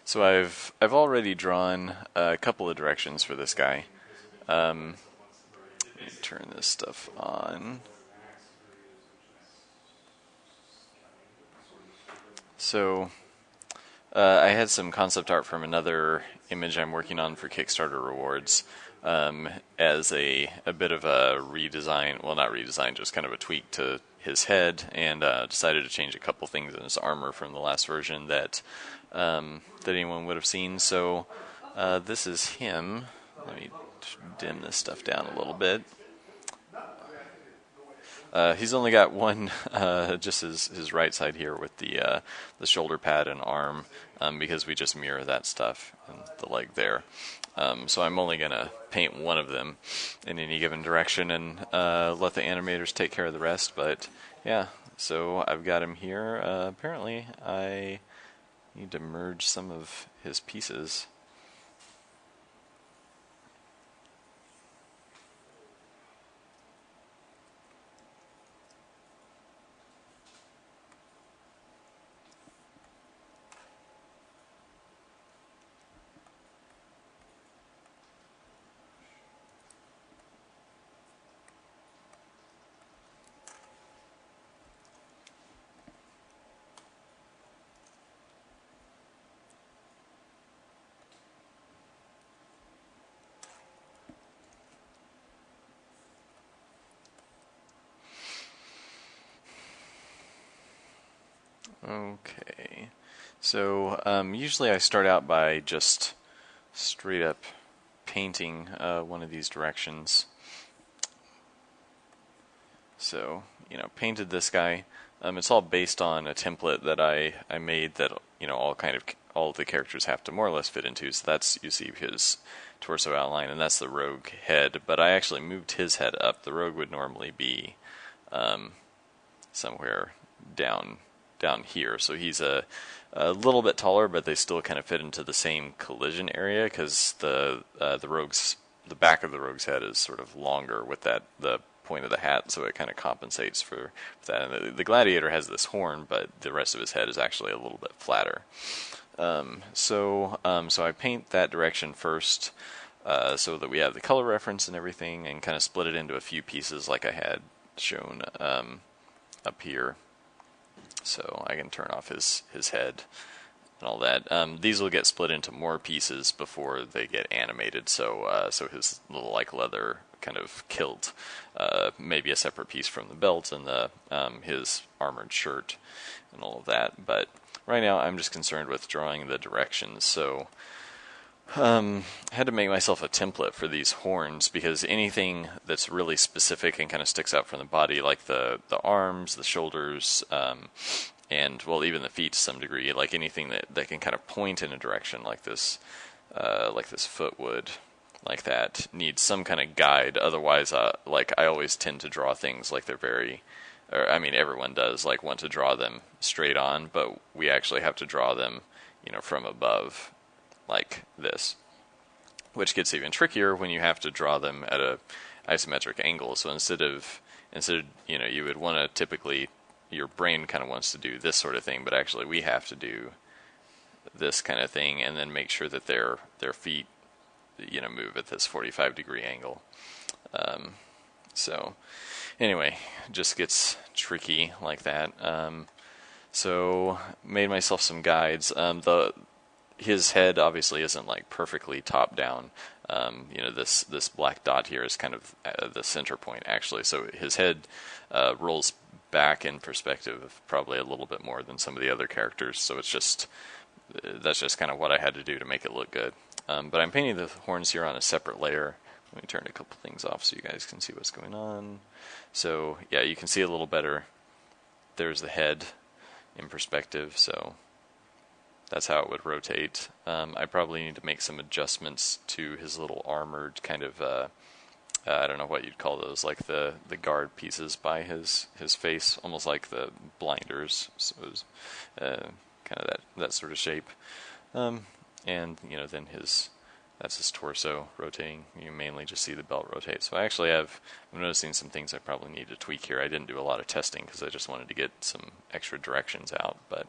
So I've already drawn a couple of directions for this guy. Let me turn this stuff on. So I had some concept art from another image I'm working on for Kickstarter rewards as a bit of a redesign. Well, not redesign, just kind of a tweak to his head, and decided to change a couple things in his armor from the last version that anyone would have seen. So this is him. Let me dim this stuff down a little bit. He's only got one, just his right side here with the shoulder pad and arm, because we just mirror that stuff and the leg there. So I'm only gonna paint one of them in any given direction and let the animators take care of the rest. But yeah, so I've got him here. Apparently, I need to merge some of his pieces. Okay, so usually I start out by just straight up painting one of these directions. So, painted this guy. It's all based on a template that I made that, all of the characters have to more or less fit into. So that's, you see his torso outline, and that's the rogue head. But I actually moved his head up. The rogue would normally be somewhere down here. So he's a little bit taller, but they still kind of fit into the same collision area because the back of the rogue's head is sort of longer with the point of the hat, so it kind of compensates for that. And the gladiator has this horn, but the rest of his head is actually a little bit flatter. So I paint that direction first, so that we have the color reference and everything, and kind of split it into a few pieces like I had shown up here. So I can turn off his head and all that. These will get split into more pieces before they get animated. So his little leather kind of kilt, maybe a separate piece from the belt and his armored shirt and all of that. But right now I'm just concerned with drawing the directions. So I had to make myself a template for these horns, because anything that's really specific and kind of sticks out from the body, like the arms, the shoulders, and well, even the feet to some degree, like anything that can kind of point in a direction like this foot would, like that, needs some kind of guide. Otherwise, like I always tend to draw things like they're very, or I mean everyone does, like want to draw them straight on, but we actually have to draw them, from above, like this, which gets even trickier when you have to draw them at a isometric angle. So instead of you would want to typically, your brain kind of wants to do this sort of thing, but actually we have to do this kind of thing, and then make sure that their feet move at this 45-degree angle. So anyway, just gets tricky like that. So made myself some guides. His head obviously isn't like perfectly top down. This black dot here is kind of the center point actually. So his head rolls back in perspective probably a little bit more than some of the other characters. So that's just kind of what I had to do to make it look good. But I'm painting the horns here on a separate layer. Let me turn a couple things off so you guys can see what's going on. So yeah, you can see a little better. There's the head in perspective. So that's how it would rotate. I probably need to make some adjustments to his little armored kind of, I don't know what you'd call those, like the guard pieces by his face, almost like the blinders. So it was kind of that sort of shape. And then that's his torso rotating. You mainly just see the belt rotate. So I'm noticing some things I probably need to tweak here. I didn't do a lot of testing because I just wanted to get some extra directions out, but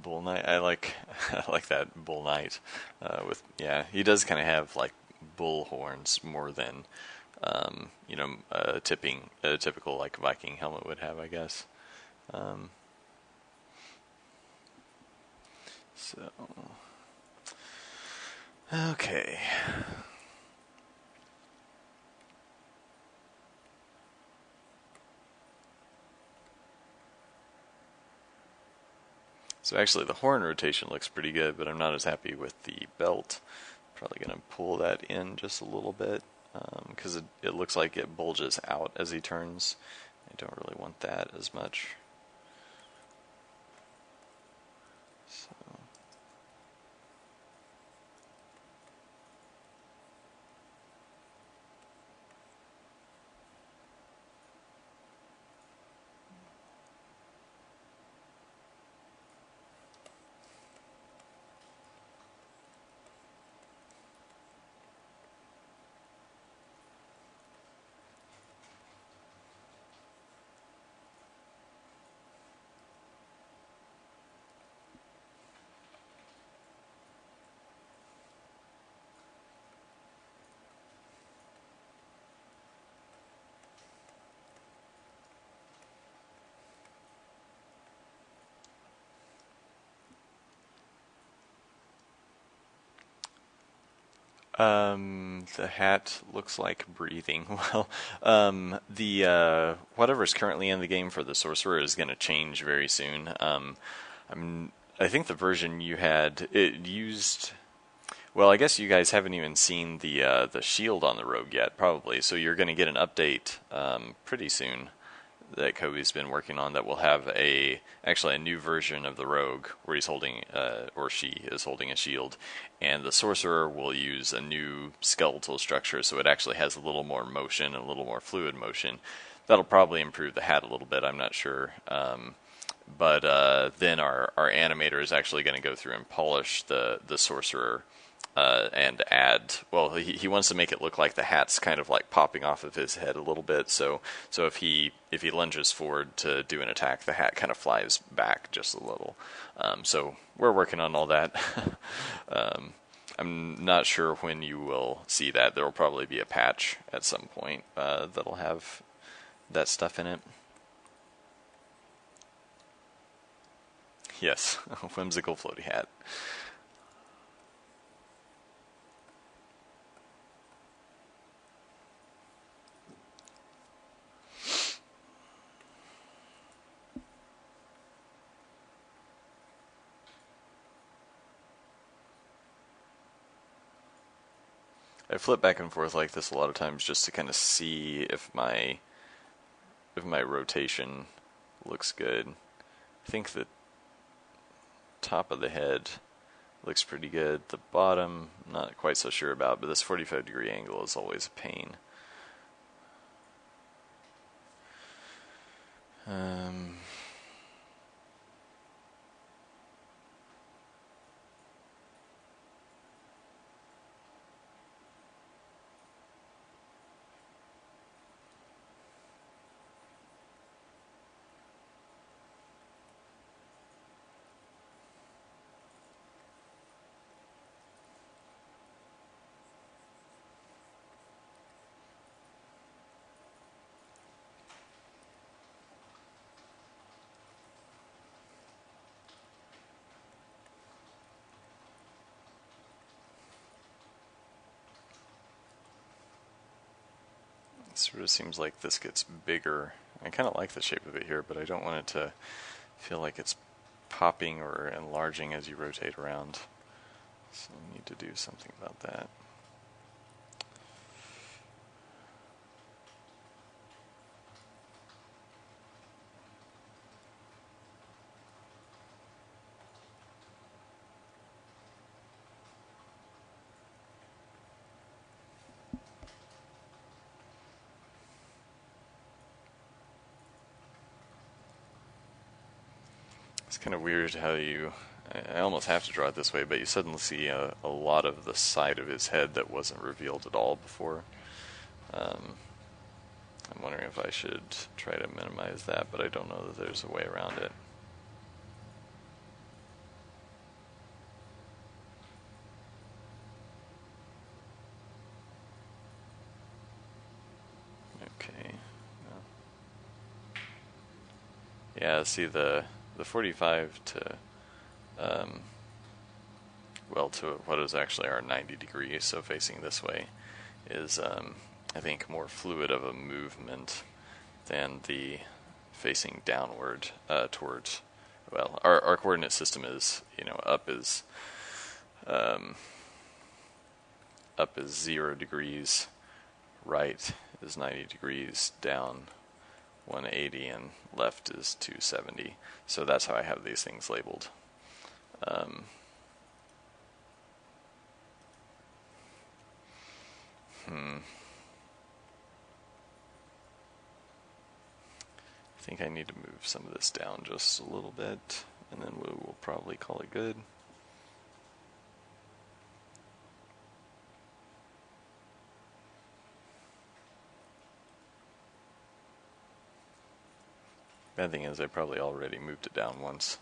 Bull Knight. I like I like that Bull Knight. With yeah, he does kind of have like bull horns more than a typical like Viking helmet would have, I guess. Um, so okay. So actually the horn rotation looks pretty good, but I'm not as happy with the belt. Probably going to pull that in just a little bit because it looks like it bulges out as he turns. I don't really want that as much. So. The hat looks like breathing. Well, the whatever's currently in the game for the sorcerer is going to change very soon. I think the version you had it used. Well, I guess you guys haven't even seen the shield on the rogue yet, probably. So you're going to get an update pretty soon that Kobe's been working on that will have actually a new version of the rogue where he's holding or she is holding a shield, and the sorcerer will use a new skeletal structure, so it actually has a little more motion and a little more fluid motion. That'll probably improve the hat a little bit. I'm not sure. But then our animator is actually going to go through and polish the sorcerer and add. Well, he wants to make it look like the hat's kind of like popping off of his head a little bit. So if he lunges forward to do an attack, the hat kind of flies back just a little. So we're working on all that. I'm not sure when you will see that. There will probably be a patch at some point that'll have that stuff in it. Yes, a whimsical floaty hat. I flip back and forth like this a lot of times just to kind of see if my rotation looks good. I think the top of the head looks pretty good. The bottom, not quite so sure about, but this 45-degree angle is always a pain. It sort of seems like this gets bigger. I kind of like the shape of it here, but I don't want it to feel like it's popping or enlarging as you rotate around. So I need to do something about that. It's kind of weird how I almost have to draw it this way, but you suddenly see a lot of the side of his head that wasn't revealed at all before. I'm wondering if I should try to minimize that, but I don't know that there's a way around it. see the 45 to well, to what is actually our 90 degrees, so facing this way, is I think more fluid of a movement than the facing downward towards. Well, our coordinate system is, up is 0 degrees, right is 90 degrees, down 180, and left is 270. So that's how I have these things labeled. I think I need to move some of this down just a little bit, and then we'll probably call it good. Bad thing is I probably already moved it down once.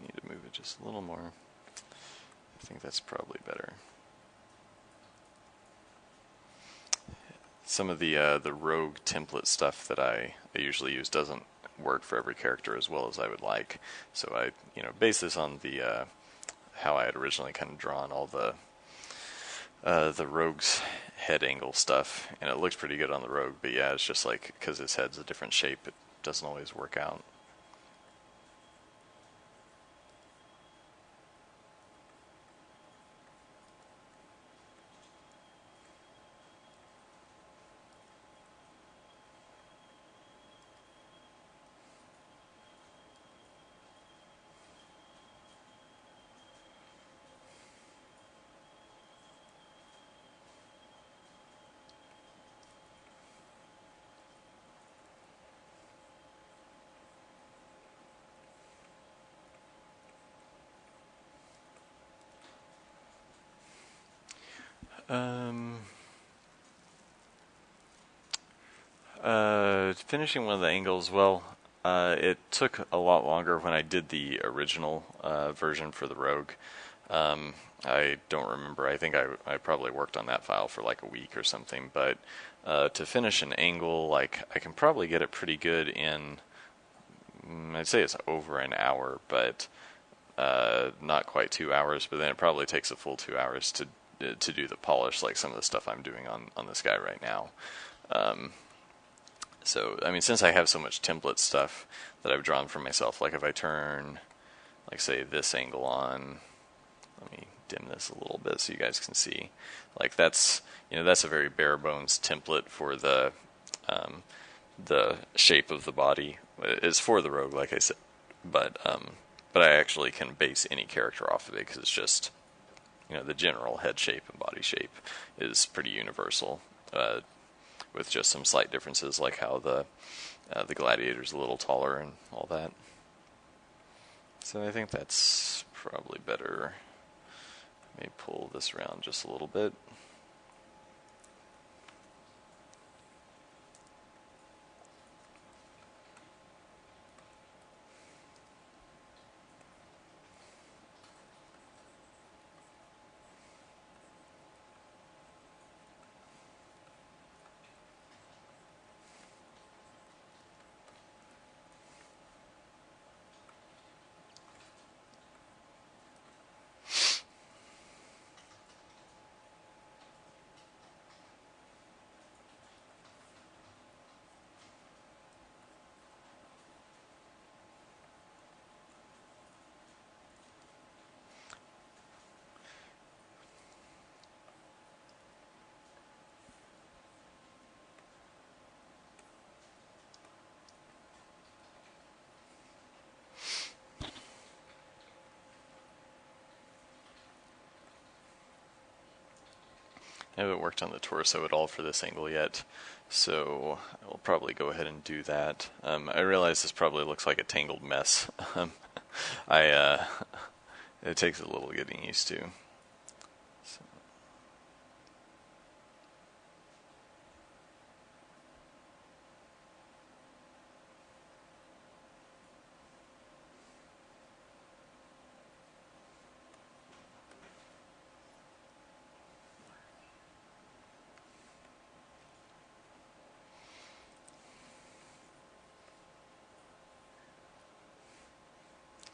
Need to move it just a little more. I think that's probably better. Some of the rogue template stuff that I usually use doesn't work for every character as well as I would like. So I base this on the how I had originally kind of drawn all the rogue's head angle stuff, and it looks pretty good on the rogue. But yeah, it's just like because his head's a different shape, it doesn't always work out. Finishing one of the angles, well, it took a lot longer when I did the original version for the Rogue. I don't remember. I think I probably worked on that file for like a week or something, but to finish an angle, like I can probably get it pretty good in, I'd say it's over an hour, but not quite 2 hours, but then it probably takes a full 2 hours to do the polish, like some of the stuff I'm doing on this guy right now. So, I mean, since I have so much template stuff that I've drawn for myself, like if I turn, like say this angle on, let me dim this a little bit so you guys can see, like that's a very bare bones template for the shape of the body. It's for the Rogue, like I said, but I actually can base any character off of it because it's just, the general head shape and body shape is pretty universal, with just some slight differences, like how the gladiator's a little taller and all that. So I think that's probably better. Let me pull this around just a little bit. I haven't worked on the torso at all for this angle yet, so I'll probably go ahead and do that. I realize this probably looks like a tangled mess. It takes a little getting used to. So.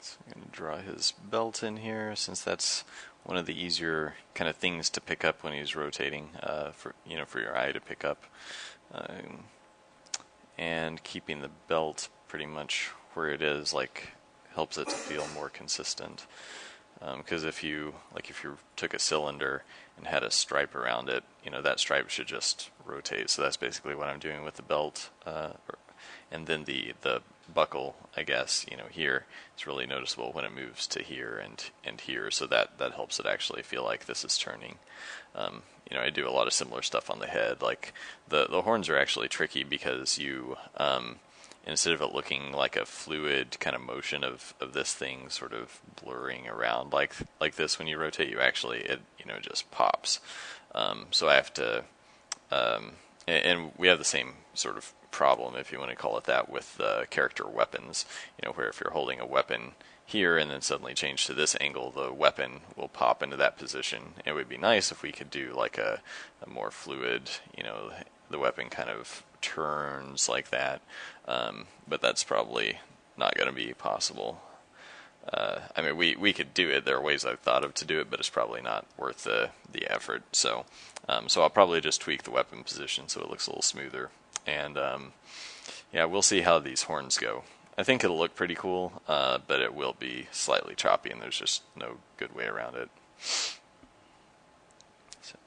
So I'm going to draw his belt in here, since that's one of the easier kind of things to pick up when he's rotating, for your eye to pick up. Um, and keeping the belt pretty much where it is, like, helps it to feel more consistent. Because if you took a cylinder and had a stripe around it, that stripe should just rotate. So that's basically what I'm doing with the belt. And then the buckle, I guess, here, it's really noticeable when it moves to here and here. So that helps it actually feel like this is turning. I do a lot of similar stuff on the head. Like the horns are actually tricky because you, instead of it looking like a fluid kind of motion of this thing sort of blurring around like this, when you rotate, it just pops. So I have to, and we have the same sort of problem, if you want to call it that, with character weapons. Where if you're holding a weapon here and then suddenly change to this angle, the weapon will pop into that position. It would be nice if we could do like a more fluid, the weapon kind of turns like that, but that's probably not going to be possible. I mean, we could do it. There are ways I've thought of to do it, but it's probably not worth the effort. So I'll probably just tweak the weapon position so it looks a little smoother. And yeah, we'll see how these horns go. I think it'll look pretty cool, but it will be slightly choppy, and there's just no good way around it. So.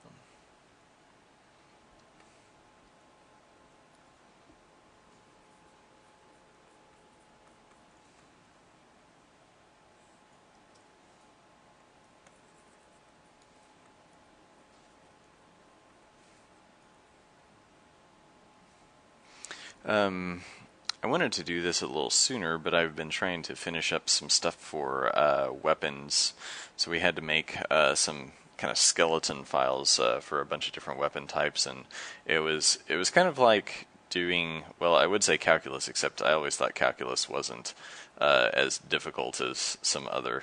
I wanted to do this a little sooner, but I've been trying to finish up some stuff for weapons. So we had to make some kind of skeleton files for a bunch of different weapon types, and it was kind of like doing, well, I would say calculus, except I always thought calculus wasn't as difficult as some other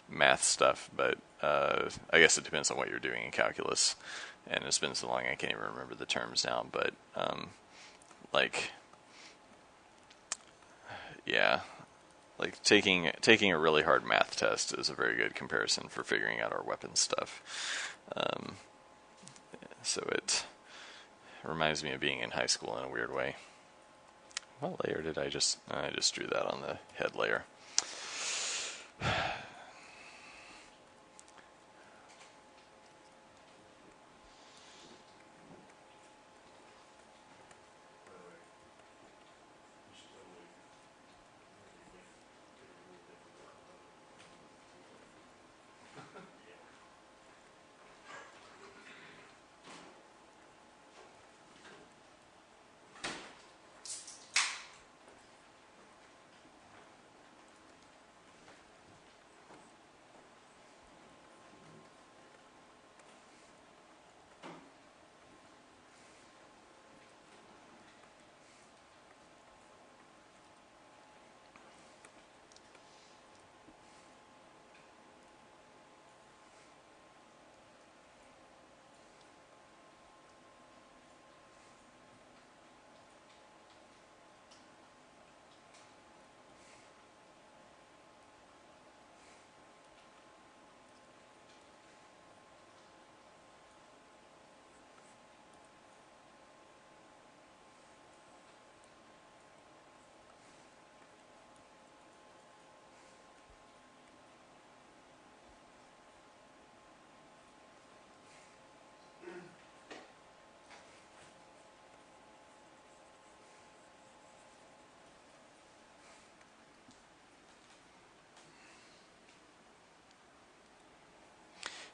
math stuff, but I guess it depends on what you're doing in calculus. And it's been so long I can't even remember the terms now, but yeah, like taking a really hard math test is a very good comparison for figuring out our weapon stuff. So it reminds me of being in high school in a weird way. What layer did I just drew that on the head layer.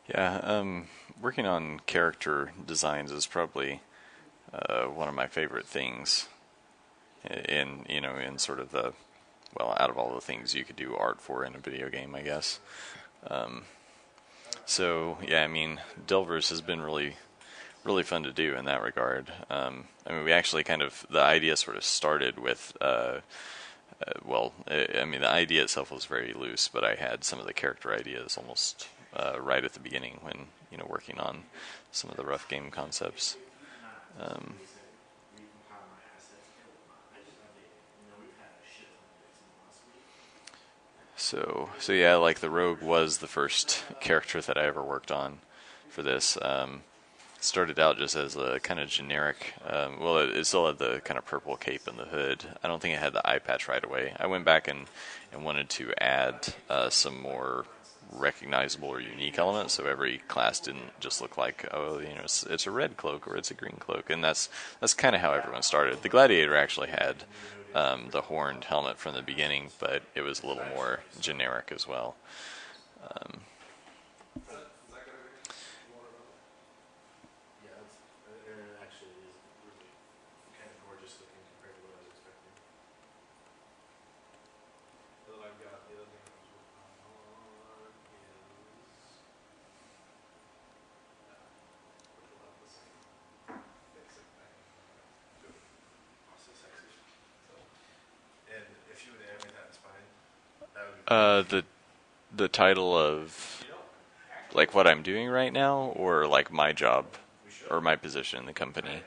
Yeah, working on character designs is probably one of my favorite things in sort of the, well, out of all the things you could do art for in a video game, I guess. So yeah, I mean, Delvers has been really fun to do in that regard. I mean, we actually the idea sort of started with, I mean, the idea itself was very loose, but I had some of the character ideas almost right at the beginning when, working on some of the rough game concepts. So yeah, like the Rogue was the first character that I ever worked on for this. Started out just as a kind of generic. Well, it still had the kind of purple cape and the hood. I don't think it had the eye patch right away. I went back and wanted to add some more recognizable or unique elements, so every class didn't just look like, oh, it's a red cloak or it's a green cloak, and that's kind of how everyone started. The Gladiator actually had the horned helmet from the beginning, but it was a little more generic as well. Um, the title of like what I'm doing right now, or like my job or my position in the company.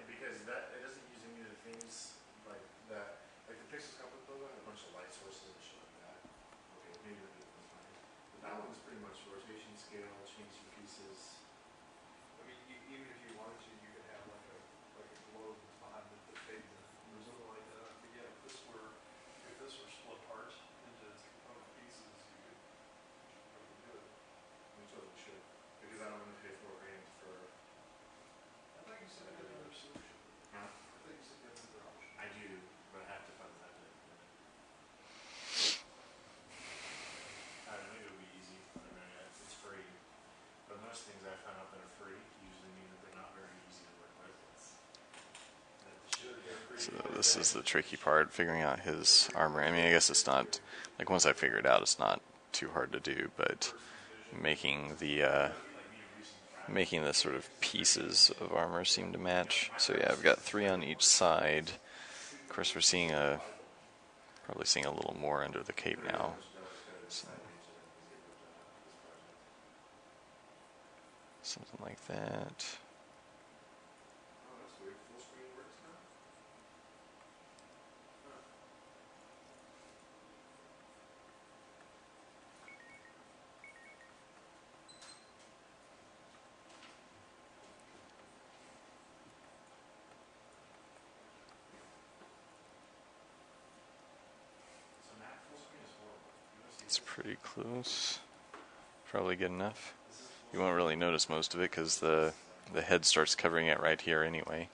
So this is the tricky part, figuring out his armor. I mean, I guess it's not, like once I figure it out, it's not too hard to do, but making the sort of pieces of armor seem to match. So yeah, I've got 3 on each side. Of course, we're probably seeing a little more under the cape now. So, something like that. It's pretty close. Probably good enough. You won't really notice most of it because the head starts covering it right here anyway.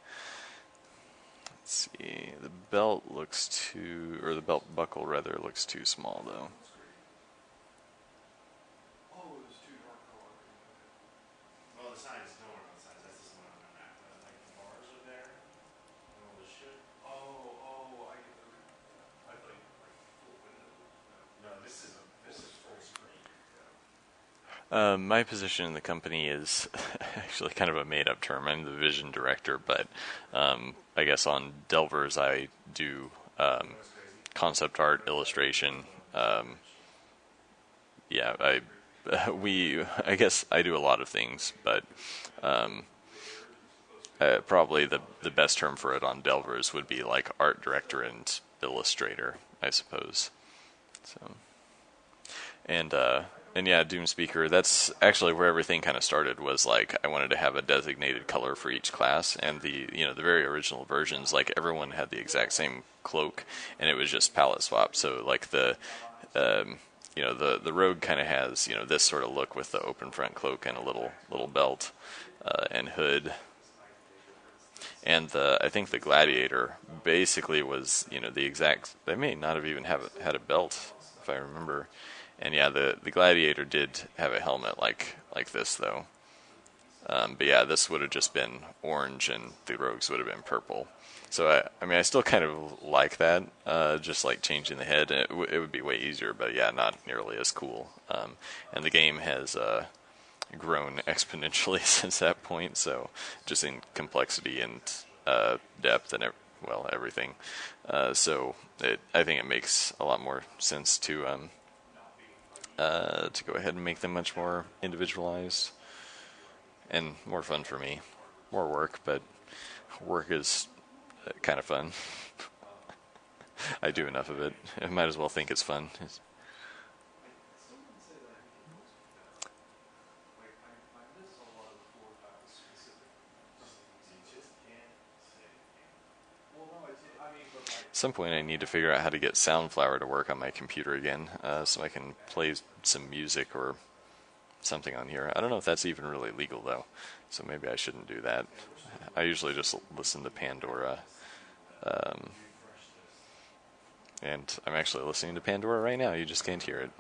Let's see. The belt looks or the belt buckle rather looks too small though. My position in the company is actually kind of a made-up term. I'm the vision director, but I guess on Delvers I do concept art, illustration. Yeah, I guess I do a lot of things, but probably the best term for it on Delvers would be like art director and illustrator, I suppose. So. And yeah, Doomspeaker, that's actually where everything kind of started, was like I wanted to have a designated color for each class, and the very original versions, like everyone had the exact same cloak, and it was just palette swap. So like the Rogue kind of has this sort of look with the open front cloak and a little belt and hood. And I think the Gladiator basically was the exact. They may not have even had a belt, if I remember. And yeah, the Gladiator did have a helmet like this though. But yeah, this would have just been orange, and the Rogues would have been purple. So I mean, I still kind of like that, just like changing the head. It would be way easier, but yeah, not nearly as cool. And the game has grown exponentially since that point. So just in complexity and depth and everything. So I think it makes a lot more sense to go ahead and make them much more individualized and more fun for me. More work, but work is kind of fun. I do enough of it. I might as well think it's fun. some point I need to figure out how to get Soundflower to work on my computer again, so I can play some music or something on here. I don't know if that's even really legal though, so maybe I shouldn't do that. I usually just listen to Pandora, um, and I'm actually listening to Pandora right now. You just can't hear it.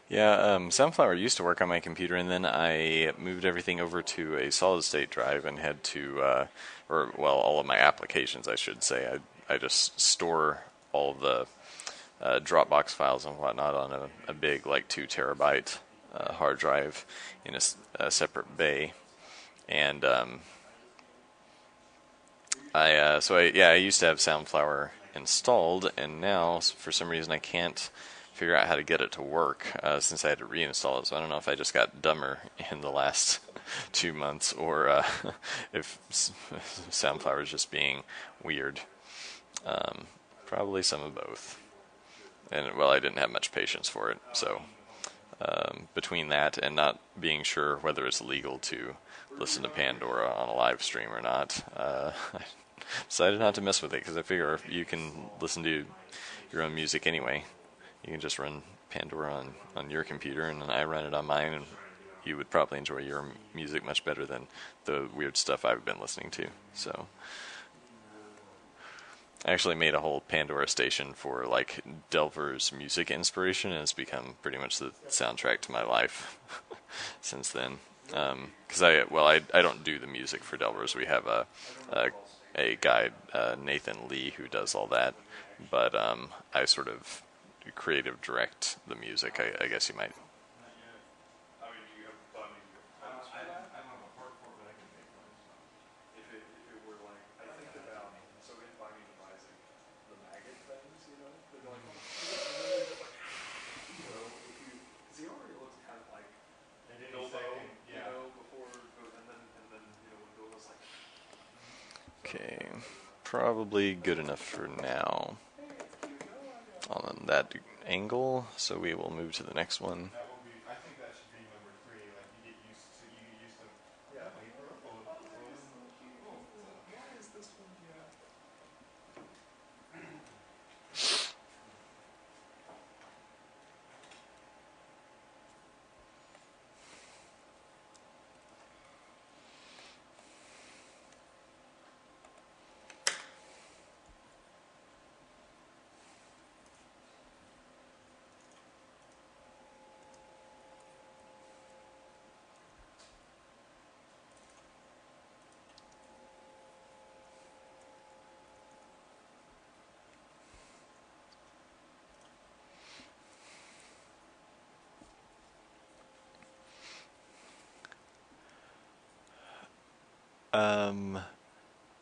Yeah, Sunflower used to work on my computer, and then I moved everything over to a solid state drive and had to, or well, all of my applications, I should say. I just store all of the Dropbox files and whatnot on a big, like 2 terabyte hard drive in a separate bay, and I used to have Soundflower installed, and now for some reason I can't figure out how to get it to work since I had to reinstall it. So I don't know if I just got dumber in the last 2 months or if Soundflower is just being weird. Probably some of both. And well, I didn't have much patience for it, so between that and not being sure whether it's legal to listen to Pandora on a live stream or not, I decided not to mess with it because I figure you can listen to your own music anyway. You can just run Pandora on your computer, and then I run it on mine, and you would probably enjoy your music much better than the weird stuff I've been listening to. So I actually made a whole Pandora station for like Delver's music inspiration, and it's become pretty much the soundtrack to my life since then. Because I don't do the music for Delvers. We have a guy, Nathan Lee, who does all that, but I sort of creative direct the music, I guess you might. Okay, probably good enough for now on that angle, so we will move to the next one.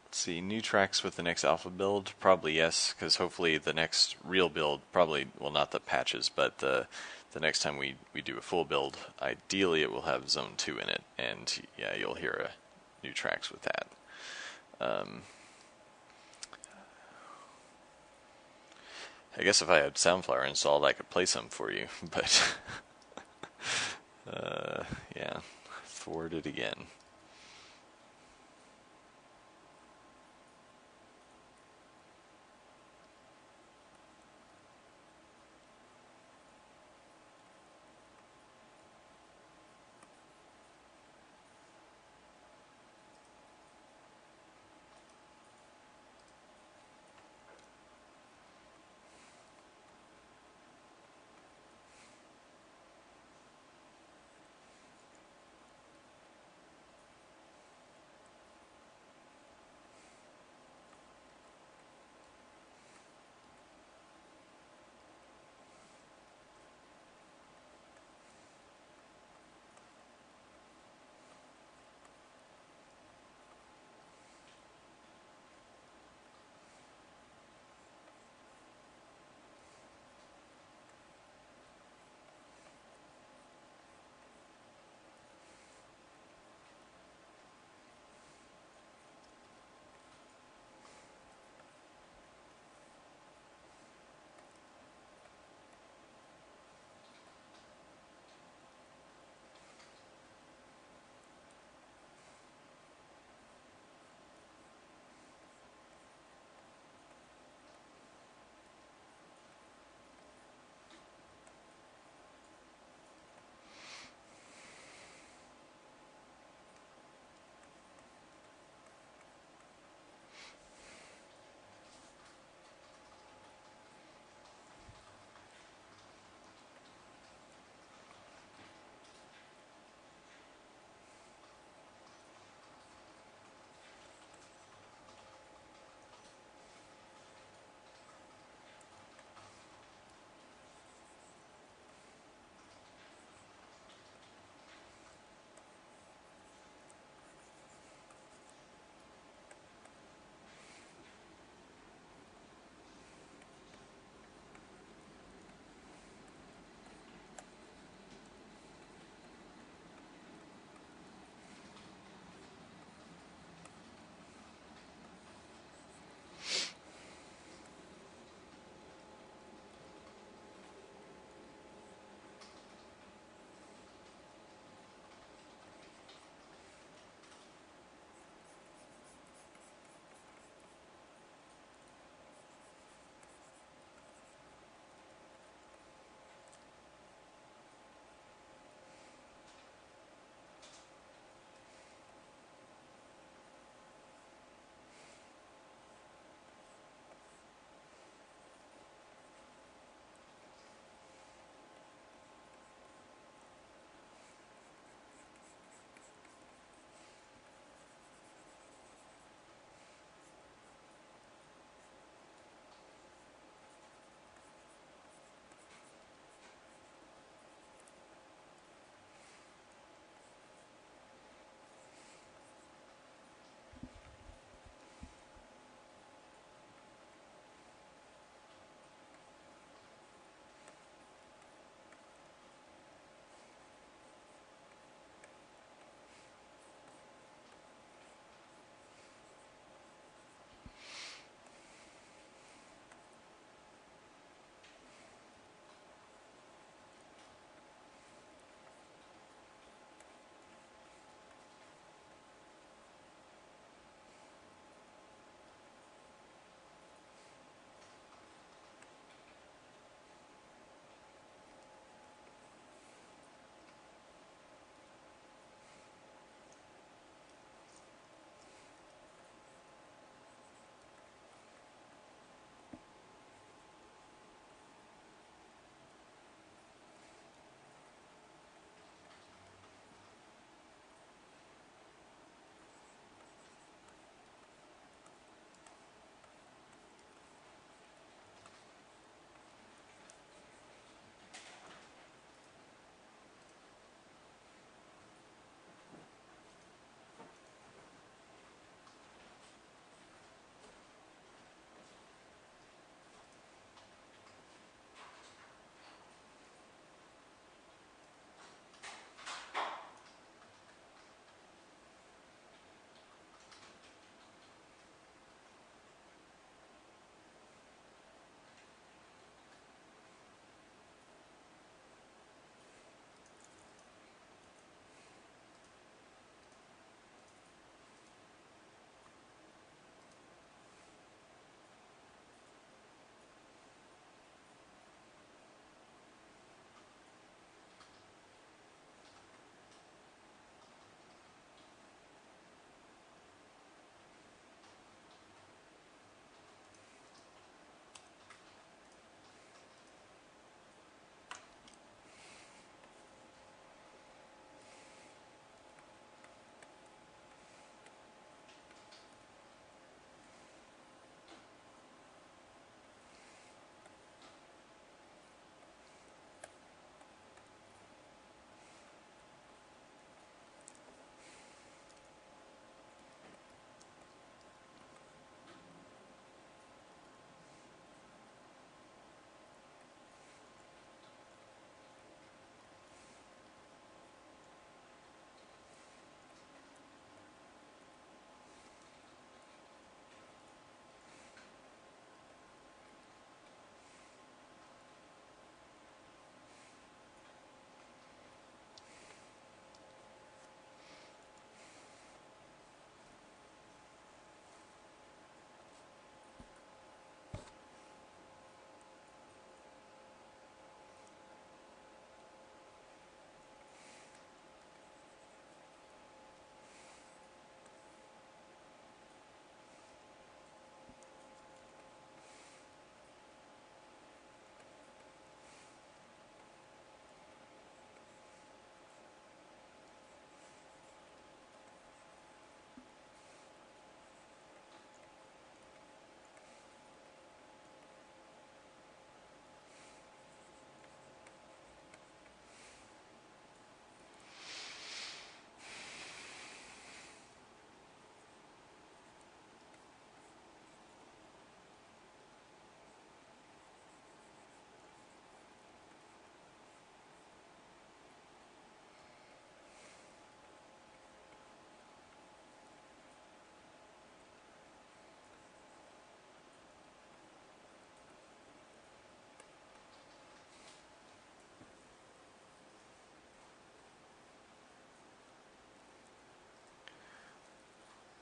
Let's see, new tracks with the next alpha build? Probably yes, because hopefully the next real build, probably, well, not the patches, but the next time we do a full build, ideally it will have Zone 2 in it, and yeah, you'll hear new tracks with that. I guess if I had Soundflower installed, I could play some for you, but yeah, thwarted again.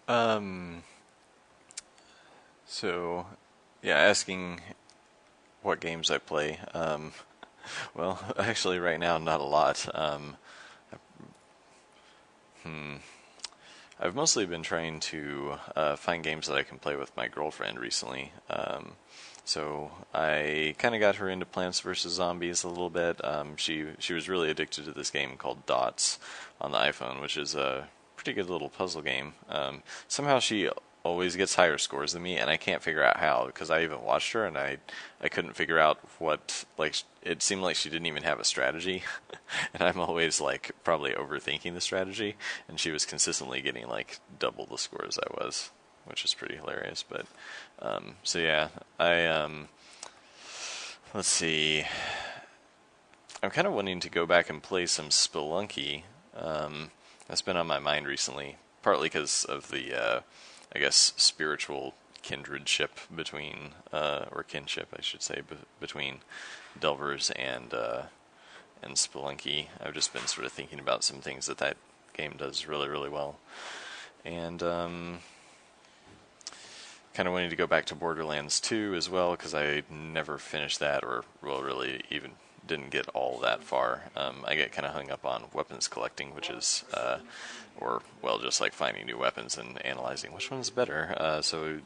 Um, so, yeah, asking what games I play. Well, actually, right now, not a lot. I've mostly been trying to find games that I can play with my girlfriend recently. So I kind of got her into Plants vs Zombies a little bit. She was really addicted to this game called Dots on the iPhone, which is a pretty good little puzzle game. Somehow she always gets higher scores than me, and I can't figure out how because I even watched her and I couldn't figure out what, like, it seemed like she didn't even have a strategy, and I'm always like probably overthinking the strategy, and she was consistently getting like double the scores I was, which is pretty hilarious. But so yeah, let's see. I'm kind of wanting to go back and play some Spelunky. That's been on my mind recently, partly because of the, I guess, spiritual kindredship between, or kinship, I should say, between Delvers and Spelunky. I've just been sort of thinking about some things that game does really, really well, and kind of wanting to go back to Borderlands 2 as well because I never finished that, or well, really even didn't get all that far. I get kind of hung up on weapons collecting, which is, or well, just like finding new weapons and analyzing which one's better. So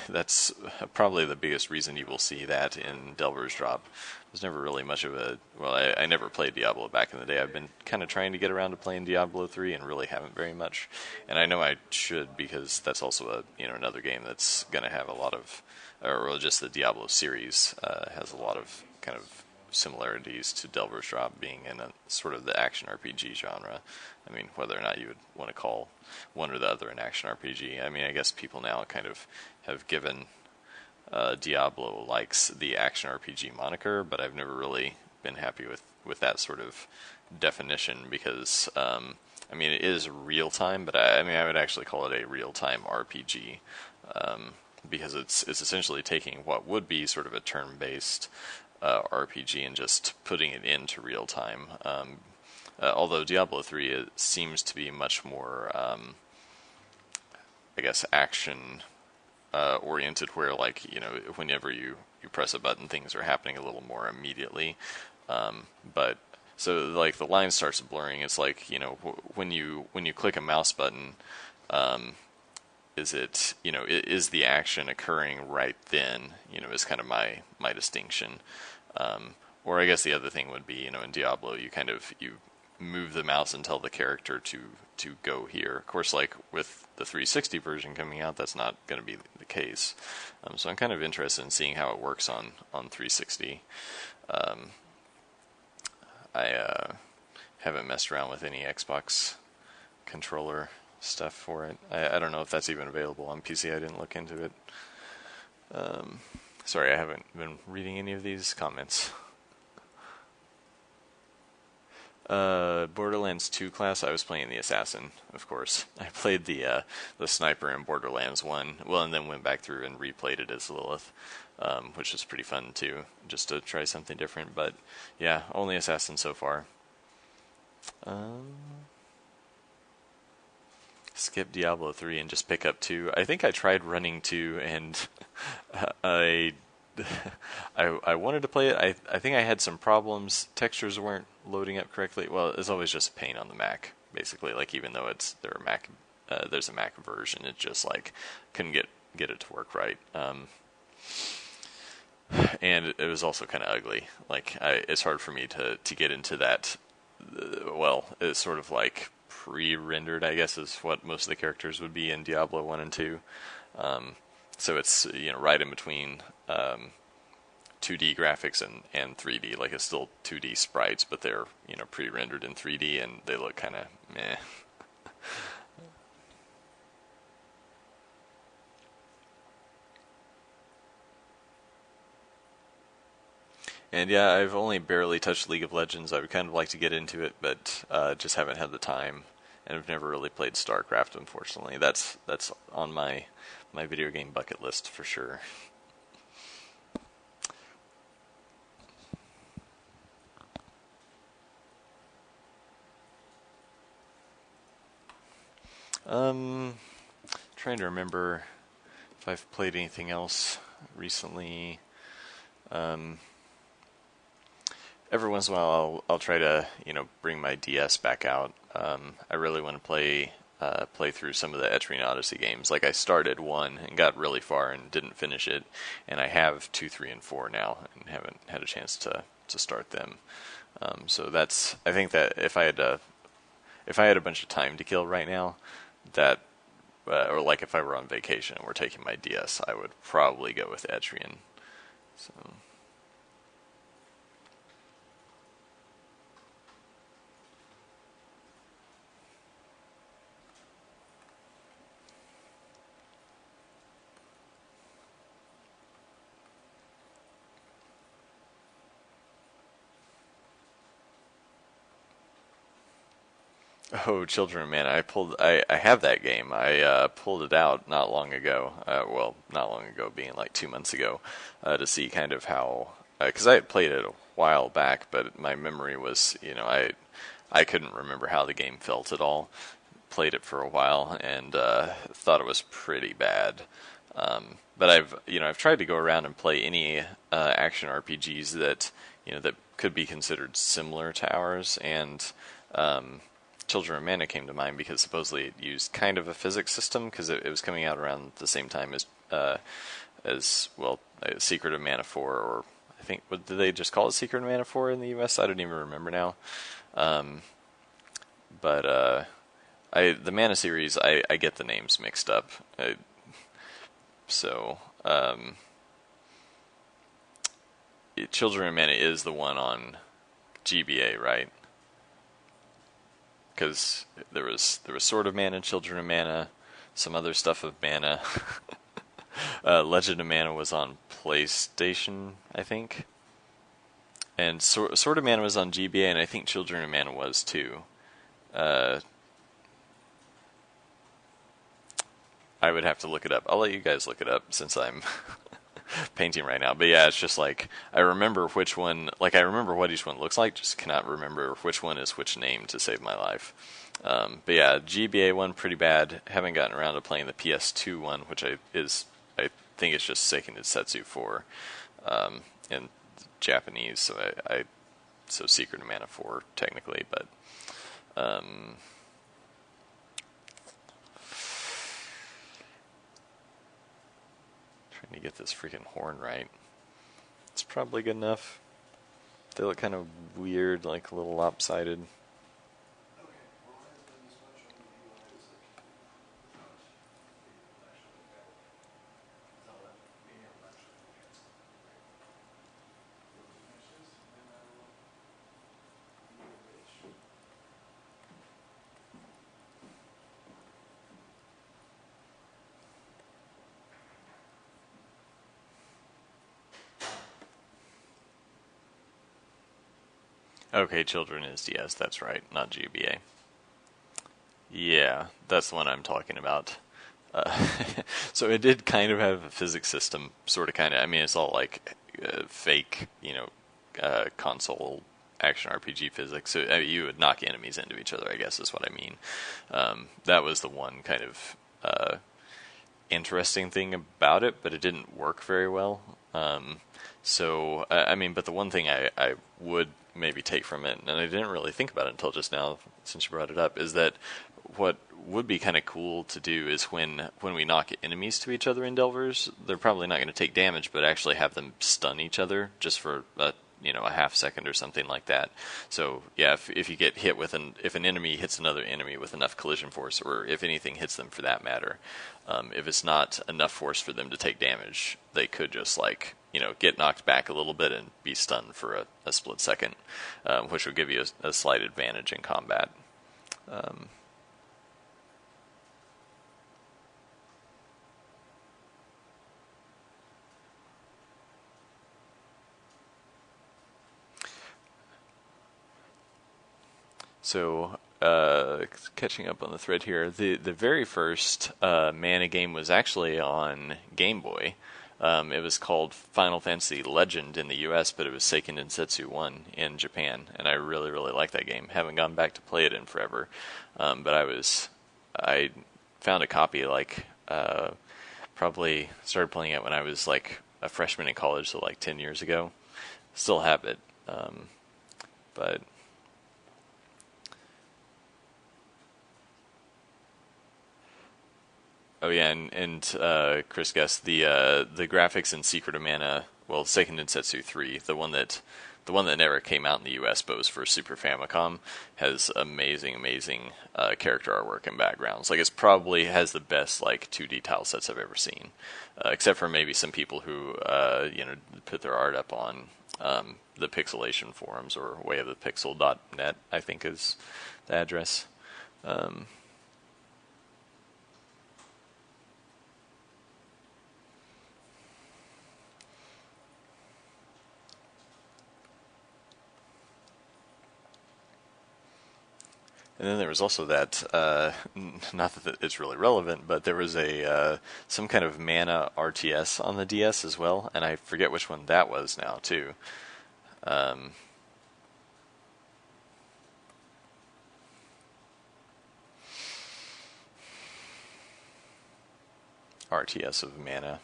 that's probably the biggest reason you will see that in Delver's Drop. Was never really much of a, well, I never played Diablo back in the day. I've been kind of trying to get around to playing Diablo 3 and really haven't very much. And I know I should because that's also another game that's going to have a lot of, or well, just the Diablo series has a lot of kind of similarities to Delver's Drop being in a sort of the action RPG genre. I mean, whether or not you would want to call one or the other an action RPG. I mean, I guess people now kind of have given Diablo likes the action RPG moniker, but I've never really been happy with that sort of definition because I mean it is real time, but I mean I would actually call it a real time RPG because it's essentially taking what would be sort of a turn based RPG and just putting it into real time. Although Diablo 3 seems to be much more, I guess, action oriented, where like whenever you press a button, things are happening a little more immediately. But so like the line starts blurring. It's like when you click a mouse button, is it is the action occurring right then? Is kind of my distinction. Or I guess the other thing would be, in Diablo, you move the mouse and tell the character to go here. Of course, like with the 360 version coming out, that's not going to be the case. So I'm kind of interested in seeing how it works on 360. I haven't messed around with any Xbox controller stuff for it. I don't know if that's even available on PC. I didn't look into it. Sorry, I haven't been reading any of these comments. Borderlands 2 class, I was playing the assassin, of course. I played the sniper in Borderlands 1, well, and then went back through and replayed it as Lilith, which was pretty fun too, just to try something different. But yeah, only assassin so far. Skip Diablo 3 and just pick up 2. I think I tried running 2 and I I wanted to play it. I think I had some problems. Textures weren't loading up correctly. Well, it's always just a pain on the Mac, basically. Like even though there's a Mac version, it just like couldn't get it to work right. And it was also kind of ugly. Like it's hard for me to get into that. Well, it's sort of like pre-rendered, I guess, is what most of the characters would be in Diablo 1 and 2. So it's right in between 2D graphics and 3D. Like it's still 2D sprites, but they're pre-rendered in 3D and they look kind of meh. And yeah, I've only barely touched League of Legends. I would kind of like to get into it, but just haven't had the time. And I've never really played StarCraft, unfortunately. That's on my video game bucket list for sure. Um, trying to remember if I've played anything else recently. Um, every once in a while, I'll try to bring my DS back out. I really want to play through some of the Etrian Odyssey games. Like I started one and got really far and didn't finish it, and I have 2, 3, and 4 now and haven't had a chance to start them. So that's, I think that if I had a bunch of time to kill right now, that or like if I were on vacation and we're taking my DS, I would probably go with Etrian. So. Oh, Children of Mana! I have that game. I pulled it out not long ago. Well, not long ago, being like 2 months ago, to see kind of how, because I had played it a while back, but my memory was, I couldn't remember how the game felt at all. Played it for a while and thought it was pretty bad. But I've tried to go around and play any action RPGs that that could be considered similar to ours, and Children of Mana came to mind because supposedly it used kind of a physics system because it was coming out around the same time as well, Secret of Mana 4, or I think, what did they just call it, Secret of Mana 4 in the US? I don't even remember now. But the Mana series, I get the names mixed up. Children of Mana is the one on GBA, right? Because there was Sword of Mana, Children of Mana, some other stuff of Mana. Legend of Mana was on PlayStation, I think, and Sword of Mana was on GBA, and I think Children of Mana was too. I would have to look it up. I'll let you guys look it up since I'm painting right now. But yeah, it's just like I remember which one, like I remember what each one looks like, just cannot remember which one is which name to save my life. But yeah, GBA one pretty bad. Haven't gotten around to playing the PS2 one, which I think it's just Seiken Densetsu 4 in Japanese. So Secret of Mana 4 technically, but trying to get this freaking horn right. It's probably good enough. They look kind of weird, like a little lopsided. Okay, Children is DS, that's right, not GBA. Yeah, that's the one I'm talking about. So it did kind of have a physics system, sort of, kind of. I mean, it's all like fake, console action RPG physics. So you would knock enemies into each other, I guess is what I mean. That was the one kind of interesting thing about it, but it didn't work very well. I mean, but the one thing I would maybe take from it, and I didn't really think about it until just now, since you brought it up, is that what would be kind of cool to do is when we knock enemies to each other in Delvers, they're probably not going to take damage, but actually have them stun each other just for a half second or something like that. So yeah, if you get hit with if an enemy hits another enemy with enough collision force, or if anything hits them for that matter, if it's not enough force for them to take damage, they could just get knocked back a little bit and be stunned for a split second, which would give you a slight advantage in combat. So, catching up on the thread here, the very first Mana game was actually on Game Boy. It was called Final Fantasy Legend in the US, but it was Seiken Densetsu 1 in Japan, and I really, really like that game. Haven't gone back to play it in forever, but I found a copy Probably started playing it when I was like a freshman in college, so like 10 years ago. Still have it, but oh yeah, and Chris guessed the graphics in Secret of Mana. Well, Seiken Densetsu 3, the one that never came out in the U.S. but was for Super Famicom, has amazing character artwork and backgrounds. Like it's probably has the best like 2D tile sets I've ever seen, except for maybe some people who put their art up on the Pixelation forums or wayofthepixel.net, I think is the address. Um, And then there was also that, not that it's really relevant, but there was a some kind of Mana RTS on the DS as well, and I forget which one that was now too. Um, RTS of Mana.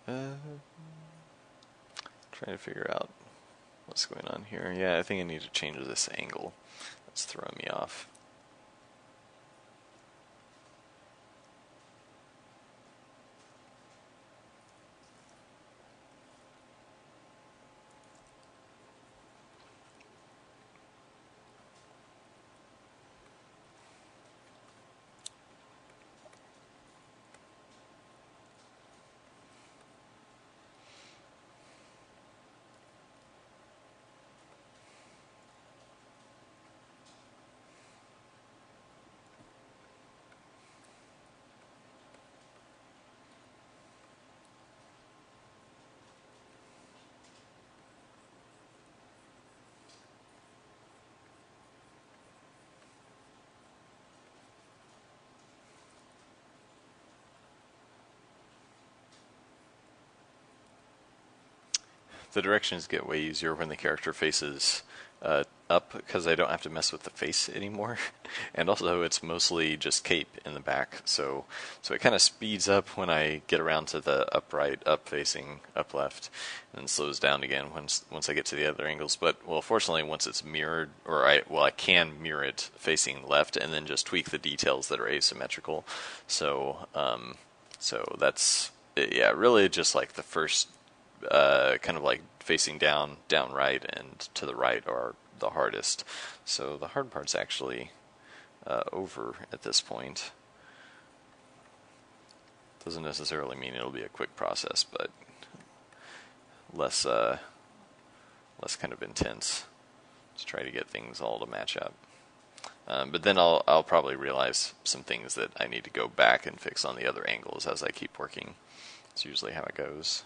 Uh, Trying to figure out what's going on here. Yeah, I think I need to change this angle. That's throwing me off. The directions get way easier when the character faces up because I don't have to mess with the face anymore, and also it's mostly just cape in the back, so it kind of speeds up when I get around to the upright, up facing, up left, and then slows down again once I get to the other angles. But well, fortunately, once it's mirrored, or I can mirror it facing left, and then just tweak the details that are asymmetrical. So that's yeah, really just like the first kind of like facing down right, and to the right are the hardest. So the hard part's actually over at this point. Doesn't necessarily mean it'll be a quick process, but less less kind of intense. Let's try to get things all to match up. But then I'll probably realize some things that I need to go back and fix on the other angles as I keep working. It's usually how it goes.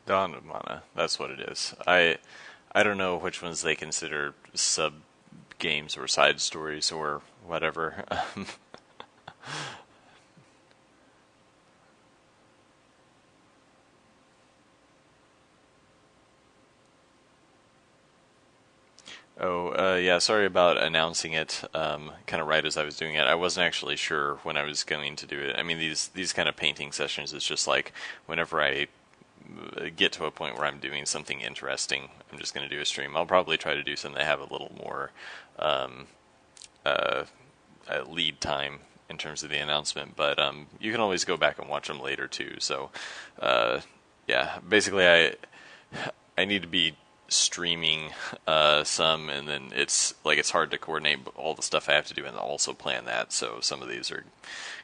Dawn of Mana. That's what it is. I don't know which ones they consider sub games or side stories or whatever. Oh, yeah, sorry about announcing it kind of right as I was doing it. I wasn't actually sure when I was going to do it. I mean, these kind of painting sessions is just like whenever I get to a point where I'm doing something interesting, I'm just going to do a stream. I'll probably try to do something that have a little more um, uh, lead time in terms of the announcement, but you can always go back and watch them later too. So, uh, yeah, basically, I need to be streaming some, and then it's hard to coordinate all the stuff I have to do and also plan that. So some of these are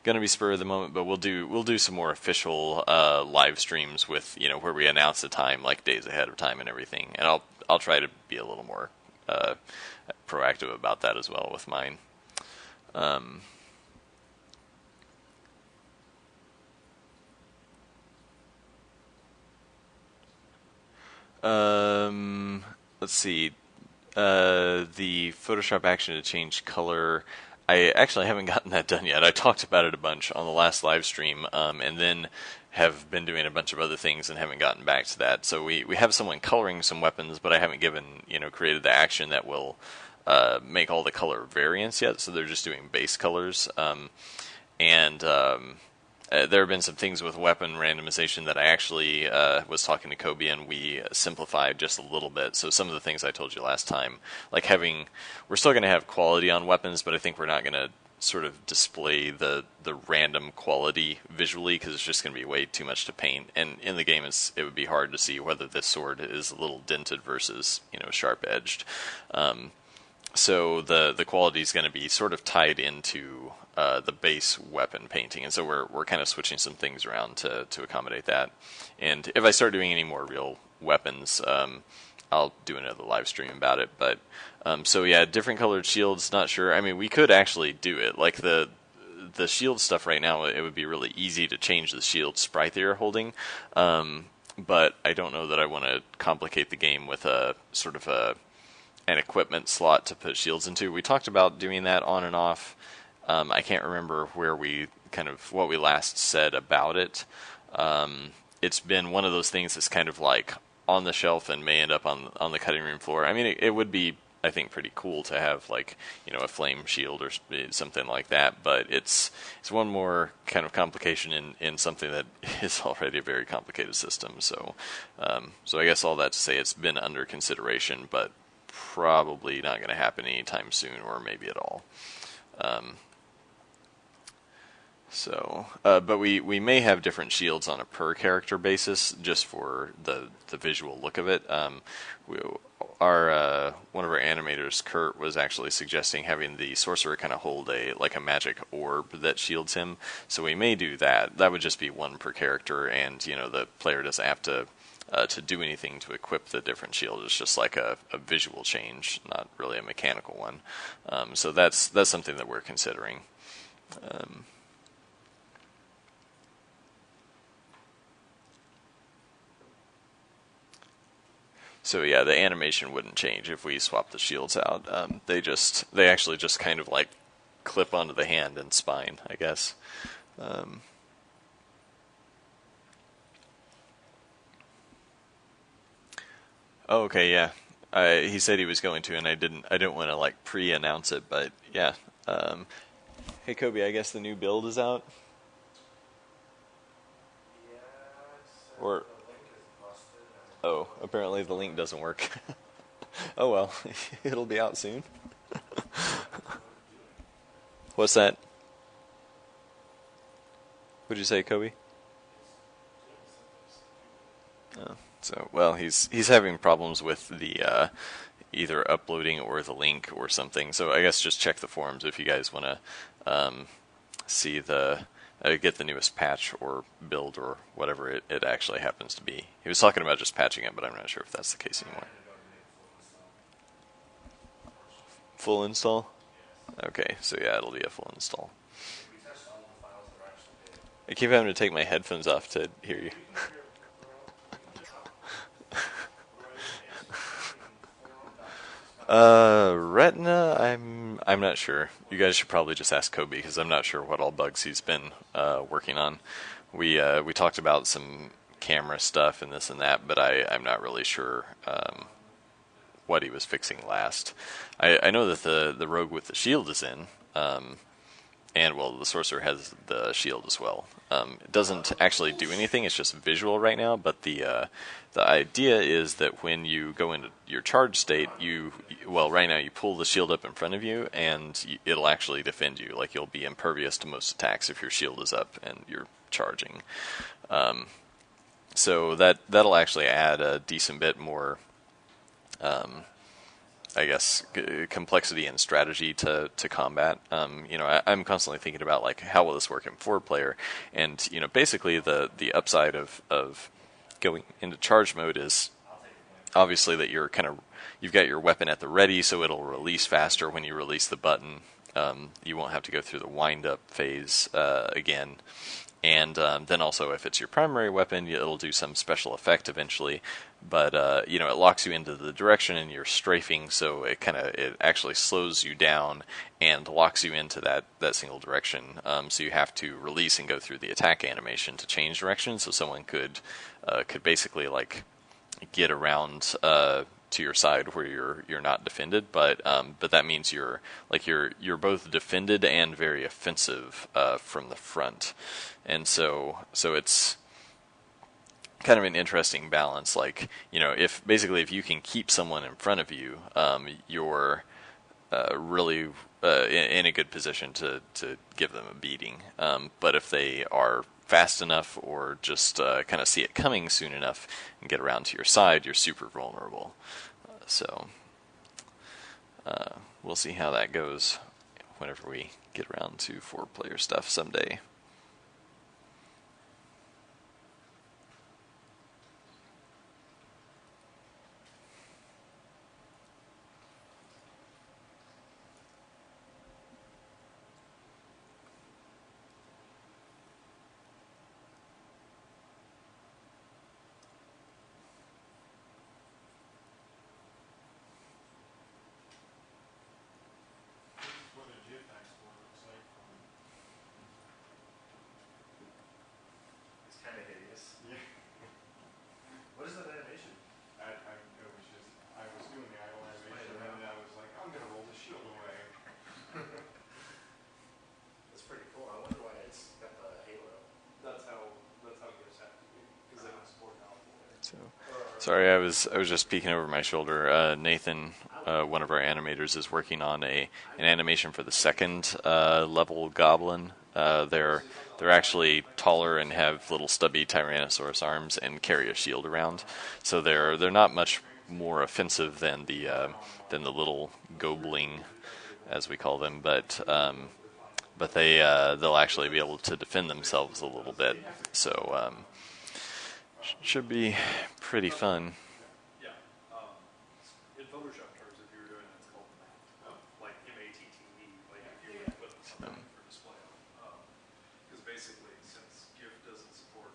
going to be spur of the moment, but we'll do some more official live streams with where we announce the time like days ahead of time and everything. And I'll try to be a little more proactive about that as well with mine. Um, let's see. The Photoshop action to change color. I actually haven't gotten that done yet. I talked about it a bunch on the last live stream, and then have been doing a bunch of other things and haven't gotten back to that. So we have someone coloring some weapons, but I haven't created the action that will make all the color variants yet. So they're just doing base colors, and there have been some things with weapon randomization that I actually was talking to Kobe, and we simplified just a little bit. So some of the things I told you last time, like we're still going to have quality on weapons, but I think we're not going to sort of display the random quality visually because it's just going to be way too much to paint. And in the game, it would be hard to see whether this sword is a little dented versus sharp edged. So the quality is going to be sort of tied into the base weapon painting, and so we're kind of switching some things around to accommodate that. And if I start doing any more real weapons, I'll do another live stream about it. But so yeah, different colored shields. Not sure. I mean, we could actually do it like the shield stuff right now. It would be really easy to change the shield sprite that you're holding. But I don't know that I want to complicate the game with a sort of an equipment slot to put shields into. We talked about doing that on and off. I can't remember what we last said about it. It's been one of those things that's kind of like on the shelf and may end up on the cutting room floor. I mean, it would be, I think, pretty cool to have like a flame shield or something like that. But it's one more kind of complication in something that is already a very complicated system. So I guess all that to say, it's been under consideration, but probably not going to happen anytime soon, or maybe at all. But we may have different shields on a per character basis, just for the visual look of it. One of our animators, Kurt, was actually suggesting having the sorcerer kind of hold a magic orb that shields him. So we may do that. That would just be one per character, and the player doesn't have to do anything to equip the different shield. It's just like a visual change, not really a mechanical one. So that's something that we're considering. So yeah, the animation wouldn't change if we swap the shields out. They actually just kind of like clip onto the hand and spine, I guess. Oh, okay, yeah. He said he was going to, and I didn't want to like pre-announce it, but yeah. Hey Kobe, I guess the new build is out. Or oh, apparently the link doesn't work. Oh well, it'll be out soon. What's that? What'd you say, Kobe? Oh, so well, he's having problems with the either uploading or the link or something. So I guess just check the forums if you guys want to see get the newest patch or build or whatever it actually happens to be. He was talking about just patching it, but I'm not sure if that's the case anymore. Full install? Okay, so yeah, it'll be a full install. I keep having to take my headphones off to hear you. Retina, I'm not sure. You guys should probably just ask Kobe because I'm not sure what all bugs he's been working on. We talked about some camera stuff and this and that, but I'm not really sure what he was fixing last. I know that the rogue with the shield is in, and well, the sorcerer has the shield as well. It doesn't actually do anything; it's just visual right now. But the idea is that when you go into your charge state, right now you pull the shield up in front of you, and it'll actually defend you. Like you'll be impervious to most attacks if your shield is up and you're charging. So that'll actually add a decent bit more, I guess, complexity and strategy to combat. I'm constantly thinking about like how will this work in 4-player, and basically the upside of going into charge mode is obviously that you've got your weapon at the ready, so it'll release faster when you release the button. You won't have to go through the wind up phase again. And then also, if it's your primary weapon, it'll do some special effect eventually. But it locks you into the direction, and you're strafing, so it actually slows you down and locks you into that single direction. So you have to release and go through the attack animation to change direction. So someone could basically like get around to your side where you're not defended, but that means you're both defended and very offensive from the front, and so it's kind of an interesting balance. Like if you can keep someone in front of you, you're really in a good position to give them a beating. But if they are fast enough or just kind of see it coming soon enough and get around to your side, you're super vulnerable. So we'll see how that goes whenever we get around to 4-player stuff someday. Sorry, I was just peeking over my shoulder. Nathan, one of our animators, is working on an animation for the second level goblin. They're actually taller and have little stubby Tyrannosaurus arms and carry a shield around. So they're not much more offensive than the little gobling, as we call them, but they'll actually be able to defend themselves a little bit. So should be pretty fun. In Photoshop terms, if you were doing it, it's called matte. Like M-A-T-T-E, like if you would put something for display on. Because basically, since GIF doesn't support,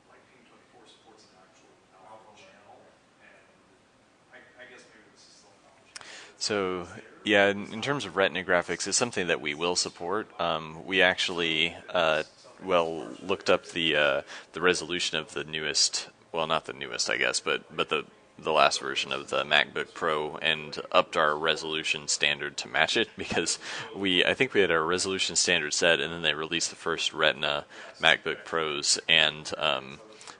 like Ping24 supports an actual alpha channel, and I guess maybe this is still an alpha channel. So yeah, in terms of Retina graphics, it's something that we will support. We actually looked up the resolution of the newest, well, not the newest, I guess, but the last version of the MacBook Pro, and upped our resolution standard to match it, because I think we had our resolution standard set, and then they released the first Retina MacBook Pros, and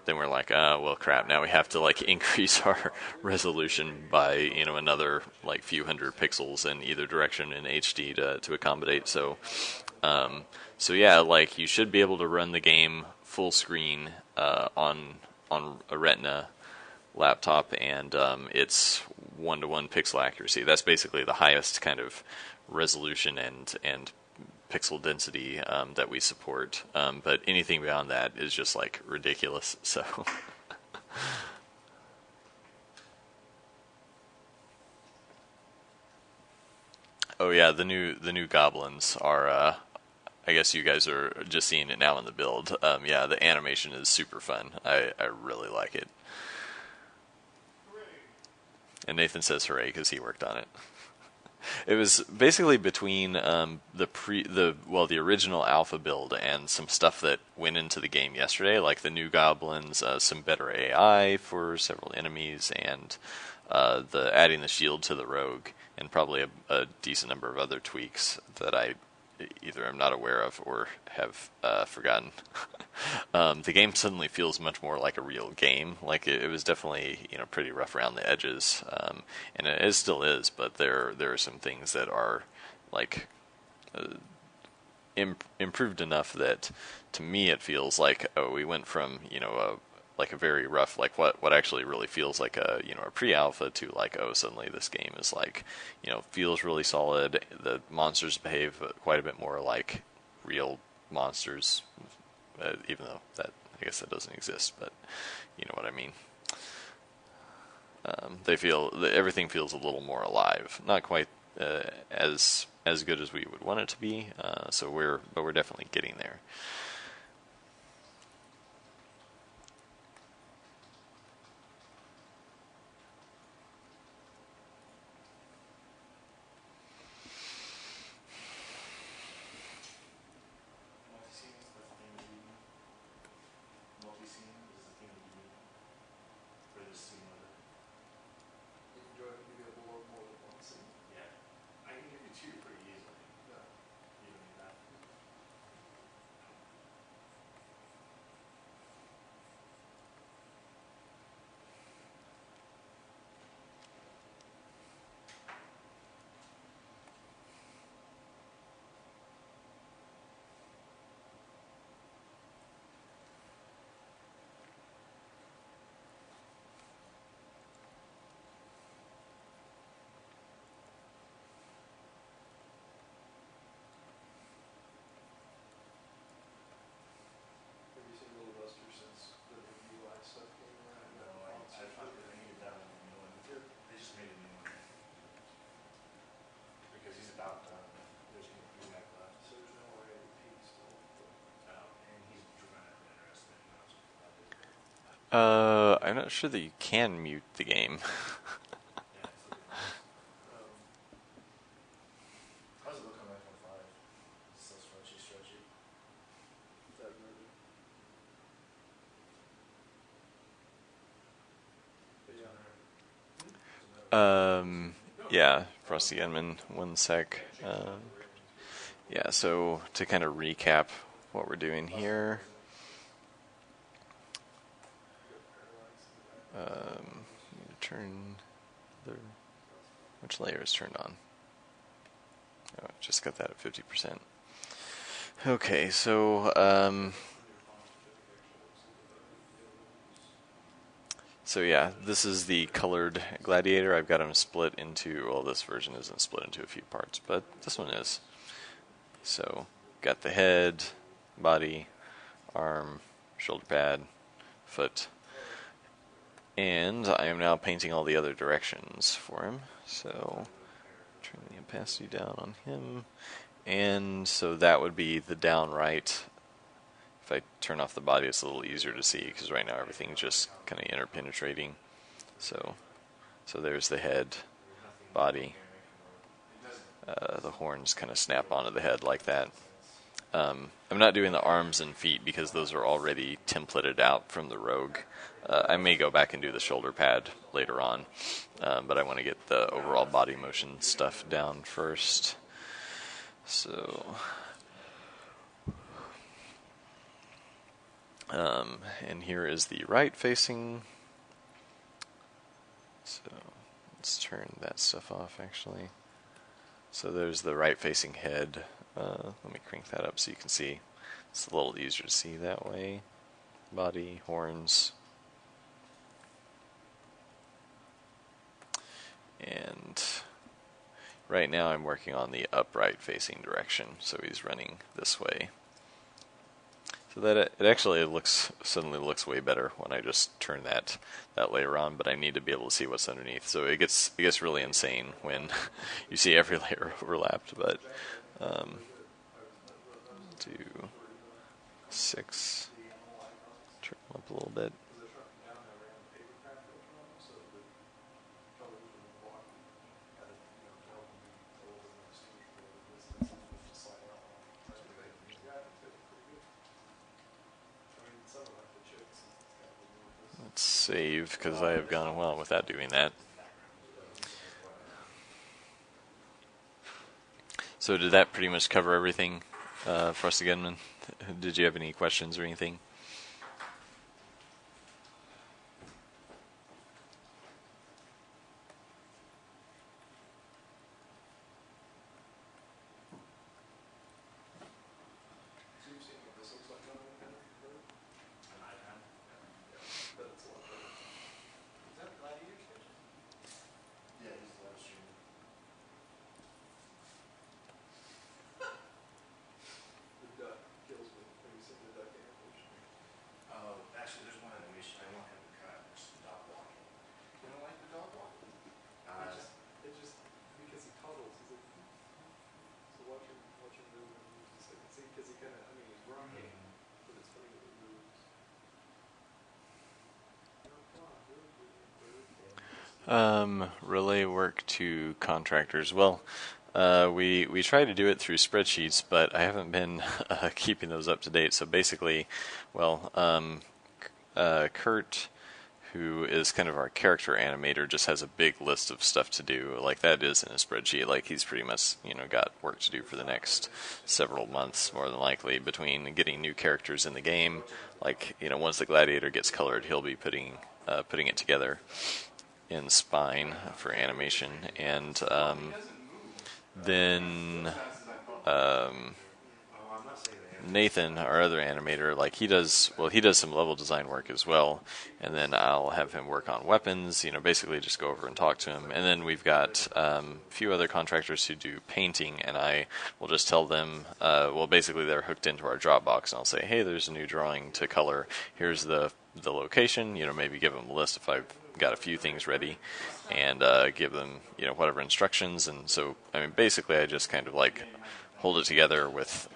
then we're like, well, crap, now we have to like increase our resolution by another like few hundred pixels in either direction in HD to accommodate. So yeah, like you should be able to run the game full screen on a Retina laptop, and it's 1-to-1 pixel accuracy. That's basically the highest kind of resolution and pixel density that we support. But anything beyond that is just like ridiculous. So. Oh yeah, the new goblins are. I guess you guys are just seeing it now in the build. Yeah, the animation is super fun. I really like it. And Nathan says hooray because he worked on it. It was basically between the original alpha build and some stuff that went into the game yesterday, like the new goblins, some better AI for several enemies, and the adding the shield to the rogue, and probably a decent number of other tweaks that I either am not aware of or have forgotten. The game suddenly feels much more like a real game. Like it was definitely pretty rough around the edges, and it still is. But there are some things that are like improved enough that to me it feels like we went from like a very rough, like what actually really feels like a a pre-alpha to like suddenly this game is like feels really solid. The monsters behave quite a bit more like real monsters, even though that I guess that doesn't exist, but you know what I mean. Everything feels a little more alive. Not quite as good as we would want it to be. But we're definitely getting there. I'm not sure that you can mute the game. How's it look on iPhone 5? It's so stretchy. Yeah, Frosty Gunman, 1 sec. Yeah, so to kind of recap what we're doing here. Turn the which layer is turned on? Oh, I just got that at 50%. Okay, so yeah, this is the colored gladiator. I've got him split into, well, this version isn't split into a few parts, but this one is. So, got the head, body, arm, shoulder pad, foot, and I am now painting all the other directions for him. So, turn the opacity down on him, and so that would be the down right. If I turn off the body, it's a little easier to see because right now everything's just kind of interpenetrating. So there's the head, body. The horns kind of snap onto the head like that. I'm not doing the arms and feet because those are already templated out from the rogue. I may go back and do the shoulder pad later on, but I want to get the overall body motion stuff down first. So, and here is the right facing. So let's turn that stuff off actually. So there's the right facing head. Let me crank that up so you can see. It's a little easier to see that way. Body, horns. And right now I'm working on the upright facing direction, so he's running this way. So that it actually suddenly looks way better when I just turn that layer on, but I need to be able to see what's underneath. So it gets really insane when you see every layer overlapped. But do 6, turn them up a little bit. save because I have gone a while without doing that. So did that pretty much cover everything for us again, man? Did you have any questions or anything? So you've seen what this looks like on an iPad? An iPad? Yeah, but it's a lot better. Is that Gladiator sketches? Yeah, he's live streaming. The duck kills me. Have you seen the duck animation? Actually, there's one animation I want him to cut. It's the dog walking. You don't like the dog walking? Uh, It just because he cuddles. He's like, so watch him move and he's just like, see, because he kind of, I mean, he's rocking, but it's funny when he moves. Oh, come on, bird. Relay work to contractors. Well, we try to do it through spreadsheets, but I haven't been keeping those up to date. So basically, well, Kurt, who is kind of our character animator, just has a big list of stuff to do. Like that is in a spreadsheet. Like he's pretty much got work to do for the next several months, more than likely, between getting new characters in the game. Like once the gladiator gets colored, he'll be putting it together in Spine for animation, and then Nathan, our other animator, like he does some level design work as well, and then I'll have him work on weapons. Basically just go over and talk to him, and then we've got a few other contractors who do painting, and I will just tell them. Well, basically they're hooked into our Dropbox, and I'll say, hey, there's a new drawing to color. Here's the location. Maybe give them a list if I've got a few things ready, and give them whatever instructions. And so I mean, basically I just kind of like hold it together with.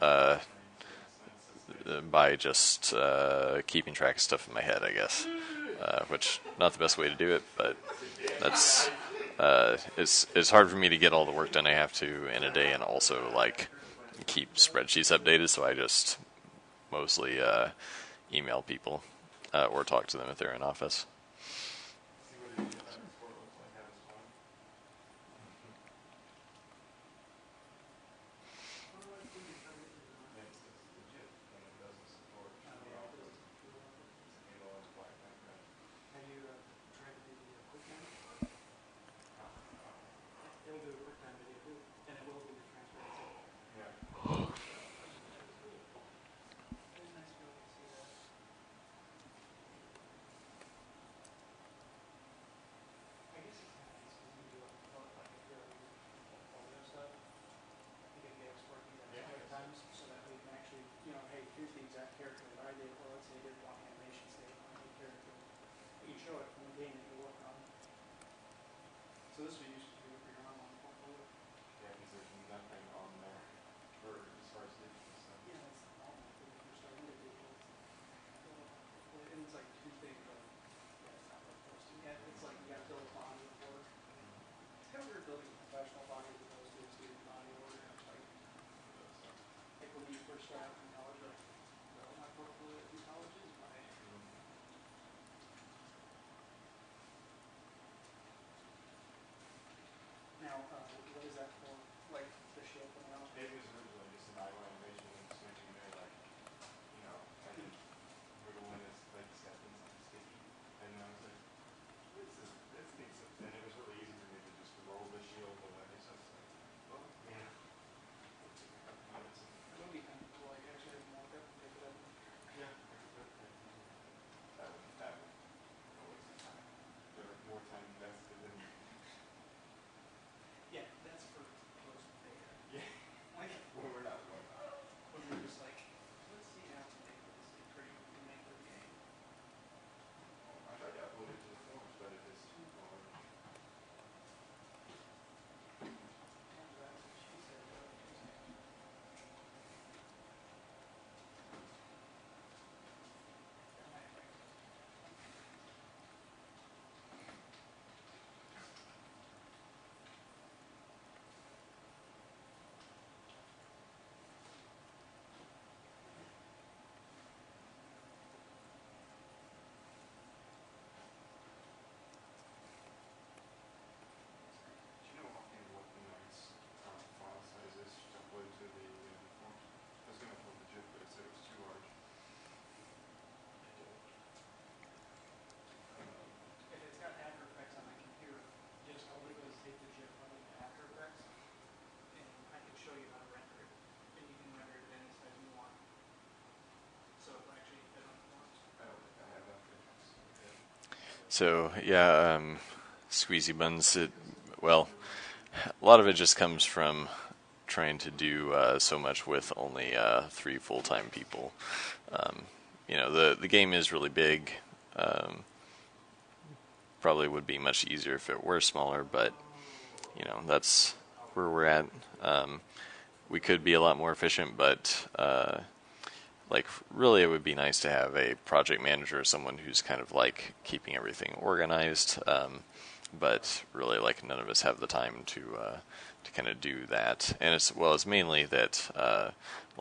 By just keeping track of stuff in my head, I guess, which not the best way to do it, but that's it's hard for me to get all the work done I have to in a day, and also like keep spreadsheets updated. So I just mostly email people or talk to them if they're in office. Have you tried to do the QuickTime? It'll do a QuickTime video too, and it will do the transparency. yeah. It's nice to be able to see that. I guess it's kind of nice because you do like if you're portfolio stuff, you can get export these at different times so that we can actually, hey, here's the exact character that I did, or let's say I did one animation state on a character. You can show it from the game that you're working on. So this is what you used to do for your online portfolio. Yeah, because there's nothing on there for as far as digital stuff. Yeah, that's the problem. When you first start into digital, and it's like two things. Yeah, it's not worth posting. Yeah, it's like you got to build a body of work. It's kind of weird building a professional body as opposed to a student body of work. Like when you first start out in college, like, well, my portfolio in college is my. Now, what is that for? Like the ship and all? It was originally just an idle animation and switching there, like, and then wiggling his like seconds like sticky. And I was like, this needs it. And it was really easy for me to just roll the shield away. So it's like, well, yeah. It took a couple minutes. It would be kind of cool. Like actually have them walk up and pick it up. Yeah, that would a waste of time. There was more time invested in. Yeah, that's for post beta. Yeah. Like, Well, we're not going. So yeah, squeezy buns. Well, a lot of it just comes from trying to do so much with only 3 full-time people. Um, the game is really big. Um, Probably would be much easier if it were smaller, but that's where we're at. We could be a lot more efficient, but like really it would be nice to have a project manager or someone who's kind of like keeping everything organized. But really, like, none of us have the time to kind of do that. And it's mainly that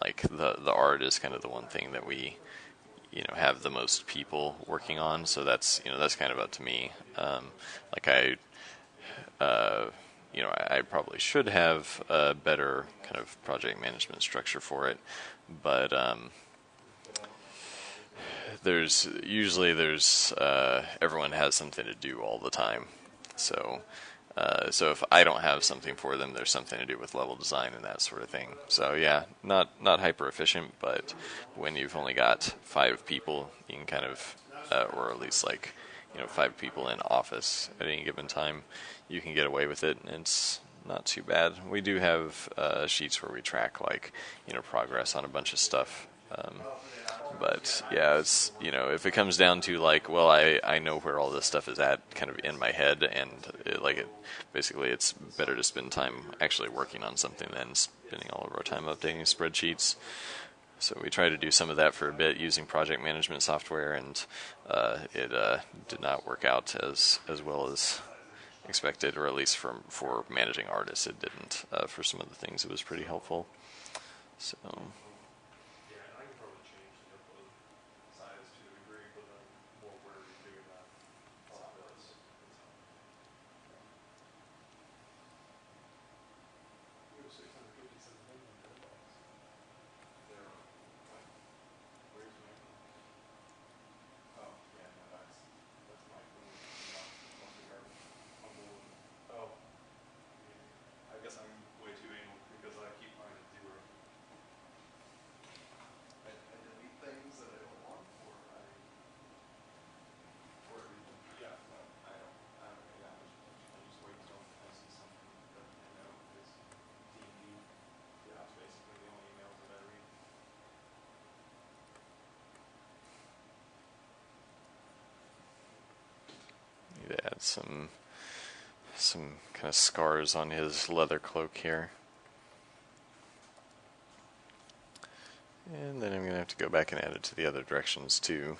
like the art is kind of the one thing that we have the most people working on. So that's kind of up to me. Like I probably should have a better kind of project management structure for it, but there's everyone has something to do all the time. So so if I don't have something for them, there's something to do with level design and that sort of thing. So yeah, not hyper efficient, but when you've only got 5 people, you can kind of, or at least like 5 people in office at any given time, you can get away with it, and it's not too bad. We do have sheets where we track like progress on a bunch of stuff. But yeah, it's if it comes down to like, well, I know where all this stuff is at, kind of in my head, and basically it's better to spend time actually working on something than spending all of our time updating spreadsheets. So we tried to do some of that for a bit using project management software, and it did not work out as well as expected, or at least for managing artists, it didn't. For some of the things, it was pretty helpful. So. Yeah, and I can probably change the upload size to a degree, but then more where we figure that out is. We have 657 things on Dropbox. There, what? Where's my? Oh, yeah, no, that's my phone. Mostly garbage. I'm old. Oh, yeah. I guess I'm way too anal because I keep mine at 0. I delete things that I don't want, or or yeah, no, I don't pay that much attention. I just wait until I see something that I know is D&D. Yeah, that's basically the only emails that I read. Need to add some kind of scars on his leather cloak here. And then I'm going to have to go back and add it to the other directions too.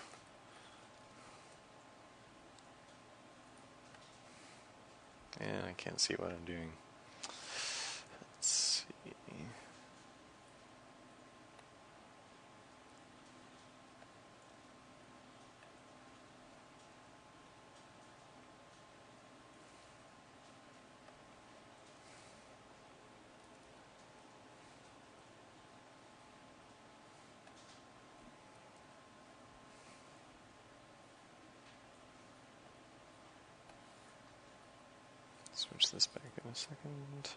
And I can't see what I'm doing. Let's see. Switch this back in a second.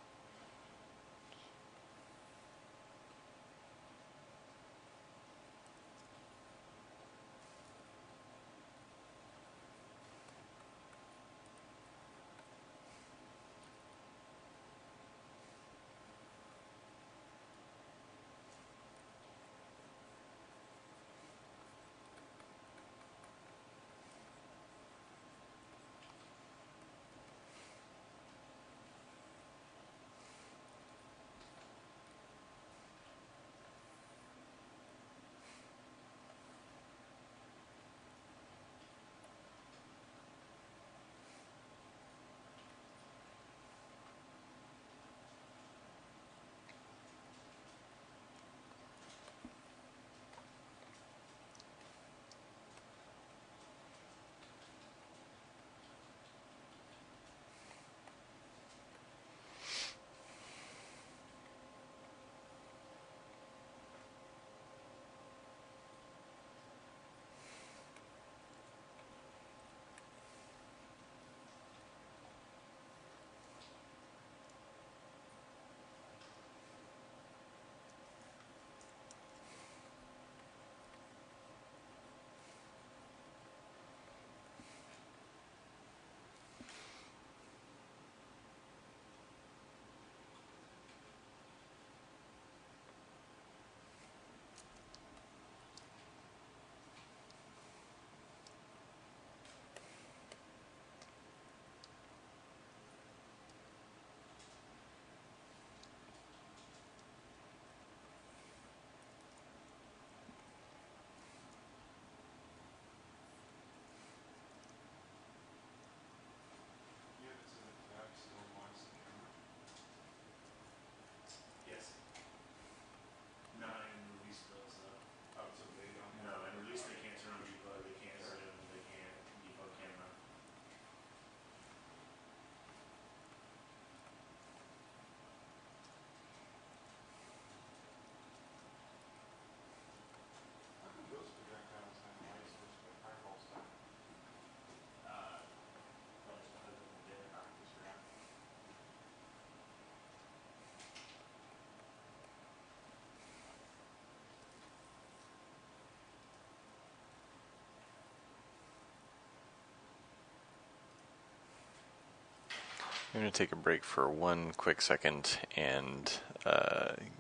I'm going to take a break for one quick second and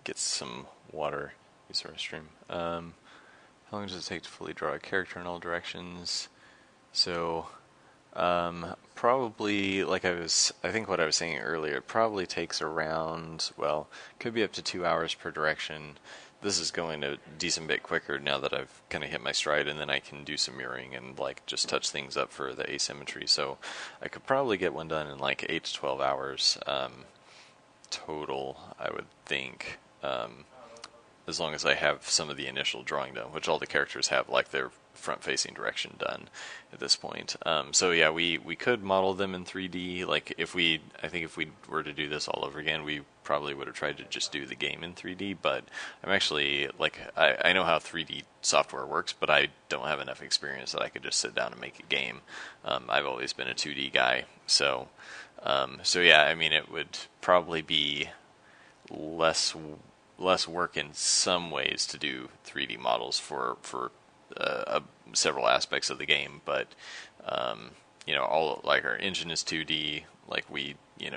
get some water. Use the restroom. How long does it take to fully draw a character in all directions? So, probably, I think what I was saying earlier, it probably takes around, well, could be up to 2 hours per direction. This is going a decent bit quicker now that I've kind of hit my stride, and then I can do some mirroring and like just touch things up for the asymmetry. So I could probably get one done in like 8 to 12 hours total, I would think. As long as I have some of the initial drawing done, which all the characters have like their front-facing direction done at this point. So yeah, we could model them in 3D. Like I think if we were to do this all over again, we probably would have tried to just do the game in 3D. But I'm actually like I know how 3D software works, but I don't have enough experience that I could just sit down and make a game. I've always been a 2D guy, so yeah, I mean it would probably be less work in some ways to do 3D models for several aspects of the game, but all like our engine is 2D. Like we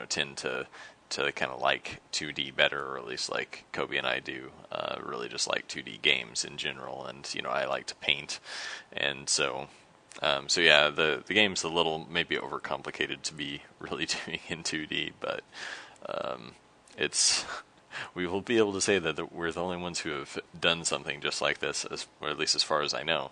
tend to kind of like 2D better, or at least like Kobe and I do. Really just like 2D games in general, and I like to paint, and so yeah, the game's a little maybe overcomplicated to be really doing in 2D, but it's we will be able to say that we're the only ones who have done something just like this, or at least as far as I know.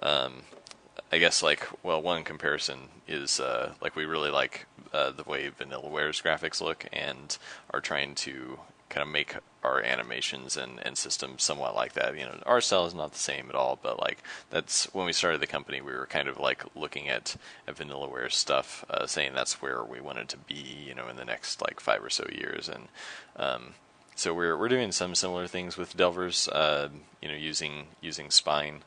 I guess one comparison is like we really like the way Vanillaware's graphics look, and are trying to kind of make our animations and systems somewhat like that. Our style is not the same at all, but like that's when we started the company, we were kind of like looking at Vanillaware stuff, saying that's where we wanted to be, in the next like 5 or so years, and so we're doing some similar things with Delvers, using Spine,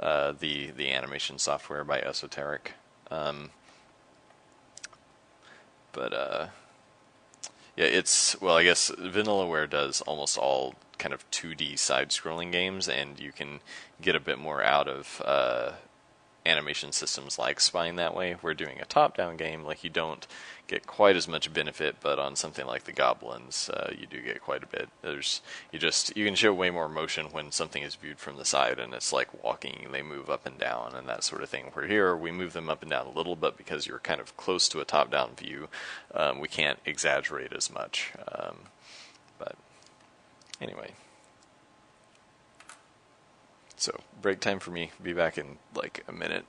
the animation software by Esoteric, but yeah, I guess Vanillaware does almost all kind of 2D side-scrolling games, and you can get a bit more out of animation systems like Spine that way. We're doing a top-down game, like you don't get quite as much benefit, but on something like the Goblins, you do get quite a bit. You can show way more motion when something is viewed from the side, and it's like walking, they move up and down and that sort of thing. Where here, we move them up and down a little, but because you're kind of close to a top-down view, we can't exaggerate as much. But anyway. So, break time for me. Be back in like a minute.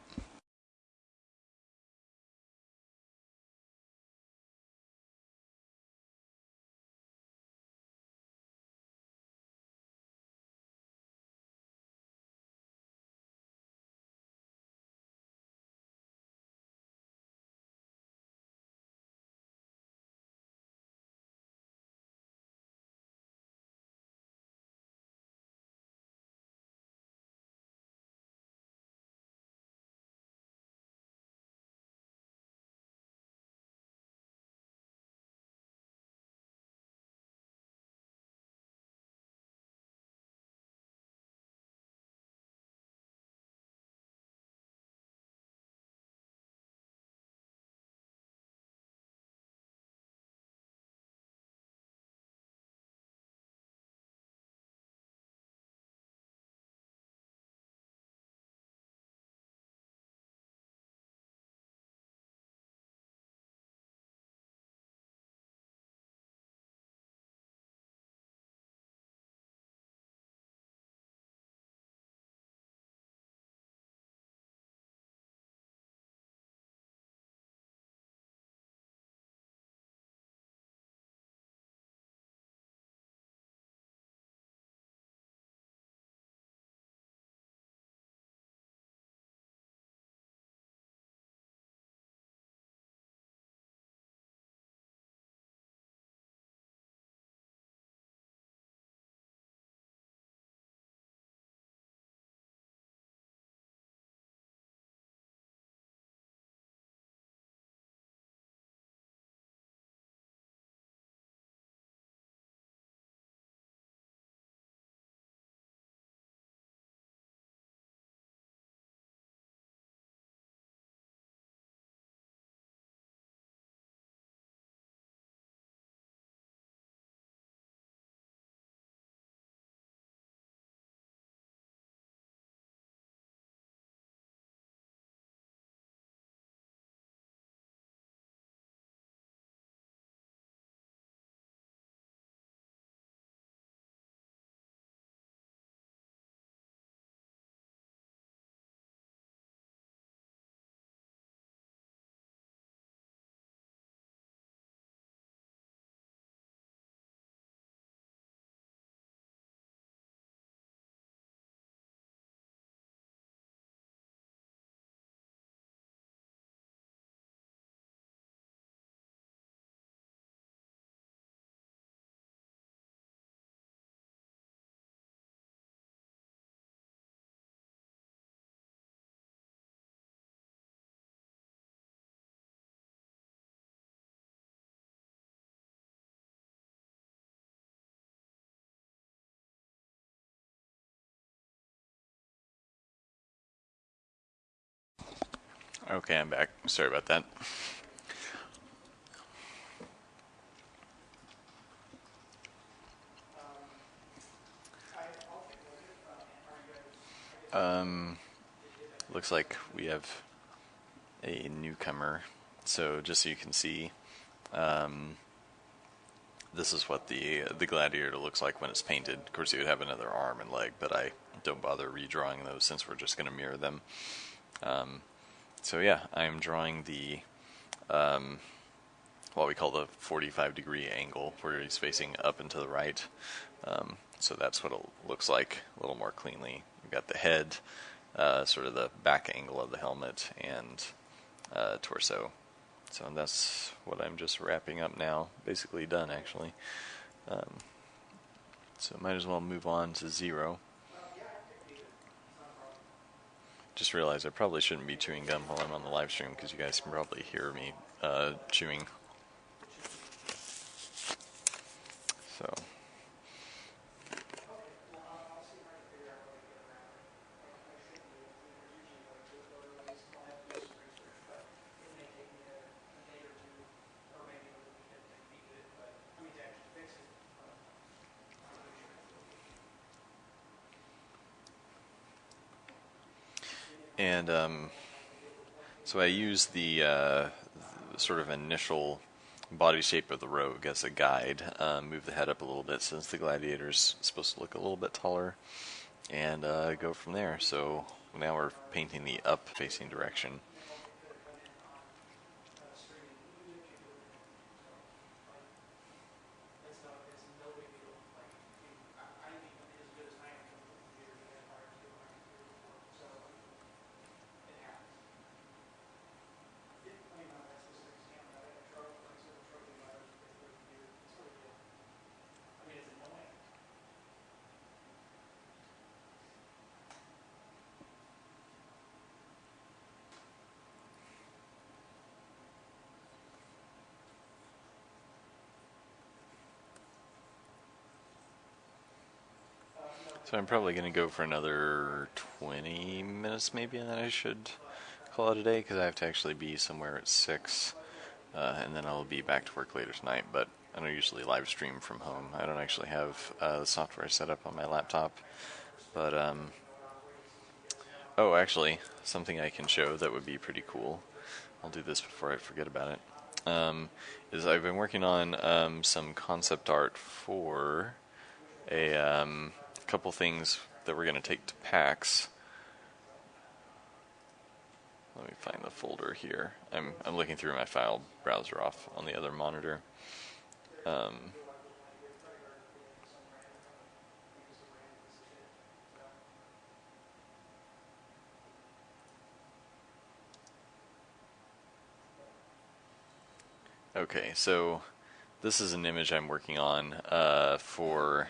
Okay, I'm back. Sorry about that. I'll take a look at, are you guys, I guess, Looks like we have a newcomer. So just so you can see, this is what the gladiator looks like when it's painted. Of course, he would have another arm and leg, but I don't bother redrawing those since we're just going to mirror them. So yeah, I'm drawing the what we call the 45-degree angle, where he's facing up and to the right. So that's what it looks like a little more cleanly. We've got the head, sort of the back angle of the helmet, and torso. So that's what I'm just wrapping up now. Basically done, actually. So might as well move on to 0. Just realized I probably shouldn't be chewing gum while I'm on the live stream, because you guys can probably hear me chewing. So and so I use the sort of initial body shape of the rogue as a guide. Move the head up a little bit since the gladiator's supposed to look a little bit taller, and go from there. So now we're painting the up-facing direction. So I'm probably going to go for another 20 minutes maybe, and then I should call it a day, because I have to actually be somewhere at 6, and then I'll be back to work later tonight. But I don't usually live stream from home. I don't actually have the software set up on my laptop. But, oh, actually, something I can show that would be pretty cool. I'll do this before I forget about it. Is I've been working on some concept art for a couple things that we're going to take to PAX. Let me find the folder here. I'm looking through my file browser off on the other monitor. Okay, so this is an image I'm working on for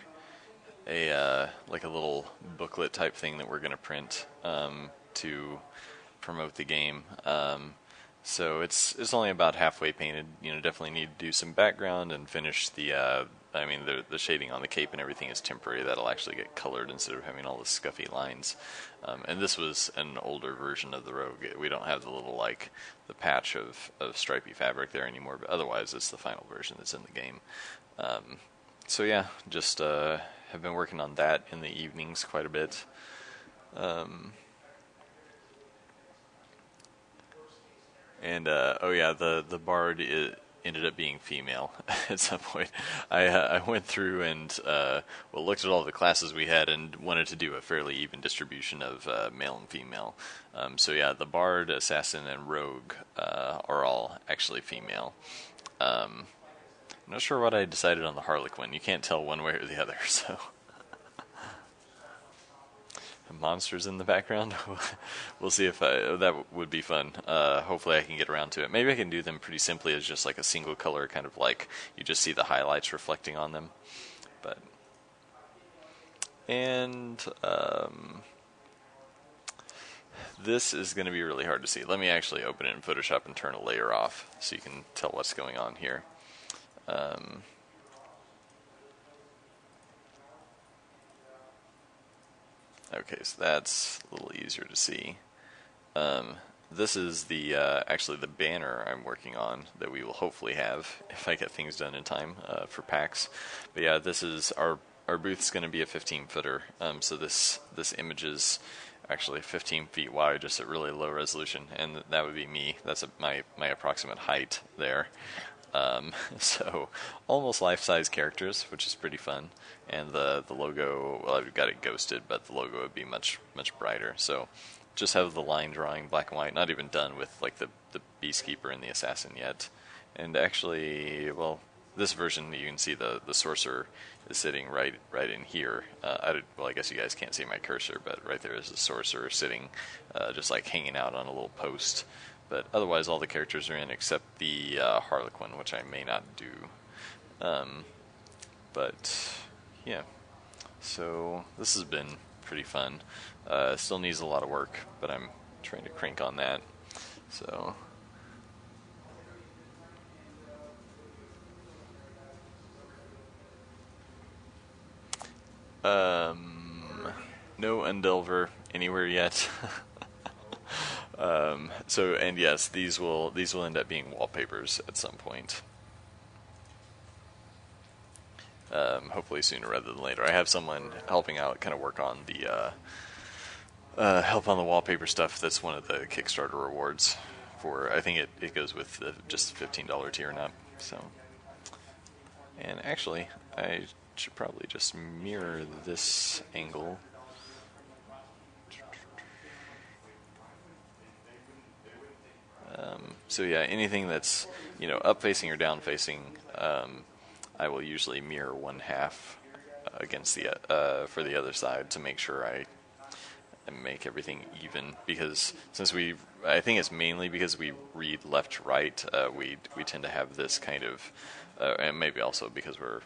a like a little booklet type thing that we're going to print to promote the game. So it's only about halfway painted. You know, definitely need to do some background and finish the. I mean, the shading on the cape and everything is temporary. That'll actually get colored instead of having all the scuffy lines. And this was an older version of the Rogue. We don't have the little, like, the patch of stripy fabric there anymore, but otherwise it's the final version that's in the game. So yeah, just have been working on that in the evenings quite a bit. And oh yeah, the bard ended up being female at some point. I went through and looked at all the classes we had and wanted to do a fairly even distribution of male and female. So yeah, the bard, assassin, and rogue are all actually female. I'm not sure what I decided on the Harlequin. You can't tell one way or the other, so. Monsters in the background. We'll see if that would be fun. Hopefully I can get around to it. Maybe I can do them pretty simply as just like a single color, kind of like you just see the highlights reflecting on them. But this is going to be really hard to see. Let me actually open it in Photoshop and turn a layer off so you can tell what's going on here. Okay, so that's a little easier to see. this is the actually the banner I'm working on that we will hopefully have if I get things done in time for PAX. But yeah, this is our booth's going to be a 15-footer. So this image is actually 15 feet wide, just at really low resolution, and that would be me. That's my approximate height there. So almost life-size characters, which is pretty fun. And the logo, well, I've got it ghosted, but the logo would be much brighter. So just have the line drawing black and white, not even done with like the Beastkeeper and the Assassin yet. And actually, well, this version you can see the sorcerer is sitting right in here. Well, I guess you guys can't see my cursor, but right there is the sorcerer sitting, just like hanging out on a little post. But otherwise, all the characters are in except the Harlequin, which I may not do. But yeah, so this has been pretty fun. Still needs a lot of work, but I'm trying to crank on that. So. No Undelver anywhere yet. So, and yes, these will end up being wallpapers at some point. Hopefully sooner rather than later. I have someone helping out, kind of work on the help on the wallpaper stuff. That's one of the Kickstarter rewards for. I think it goes with the just $15 tier and up. So, and actually, I should probably just mirror this angle. So yeah, anything that's up facing or down facing, I will usually mirror one half against the for the other side to make sure I make everything even. Because since I think it's mainly because we read left to right, we tend to have this kind of, and maybe also because we're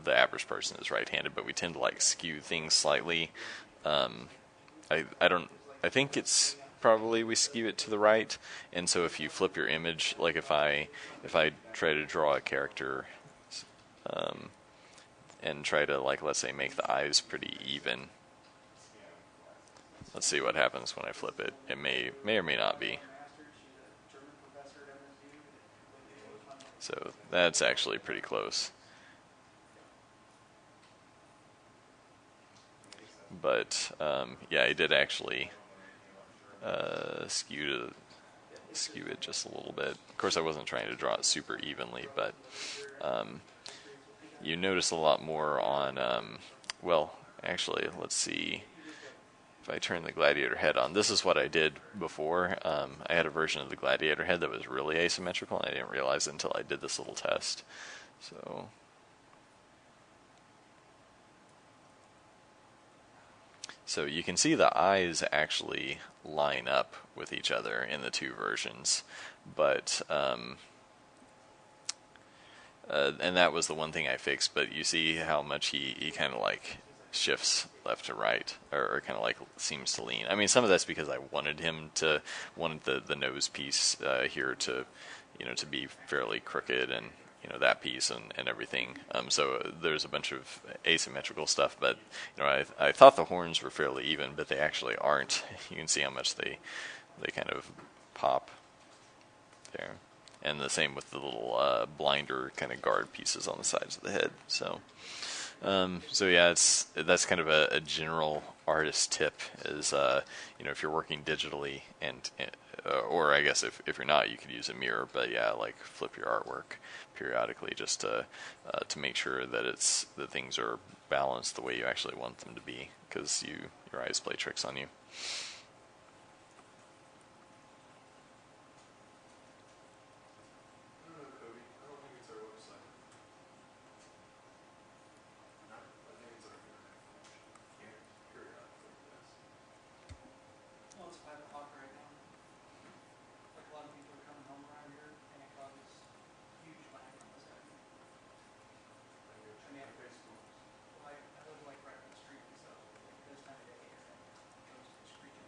the average person is right-handed, but we tend to like skew things slightly. I think it's probably we skew it to the right, and so if you flip your image, like if I try to draw a character, and try to, like, let's say make the eyes pretty even, let's see what happens when I flip it. It may or may not be. So that's actually pretty close. But yeah, I did actually skew it just a little bit. Of course, I wasn't trying to draw it super evenly, but you notice a lot more on, well, actually, let's see if I turn the gladiator head on. This is what I did before. I had a version of the gladiator head that was really asymmetrical, and I didn't realize it until I did this little test. So you can see the eyes actually line up with each other in the two versions, but and that was the one thing I fixed. But you see how much he kind of like shifts left to right, or kind of like seems to lean. I mean, some of that's because I wanted the nose piece here to to be fairly crooked, and that piece and everything. So there's a bunch of asymmetrical stuff, but I thought the horns were fairly even, but they actually aren't. You can see how much they kind of pop there, and the same with the little blinder kind of guard pieces on the sides of the head. So yeah, that's kind of a general artist tip is if you're working digitally and or I guess if you're not, you could use a mirror. But yeah, like flip your artwork periodically just to make sure that that things are balanced the way you actually want them to be, because your eyes play tricks on you. Well, it's 5 o'clock right now. Like, a lot of people are coming home around here, and it causes huge lag on this guy. I mean, well, I live like right on the street, so this time of day, everything goes screeching.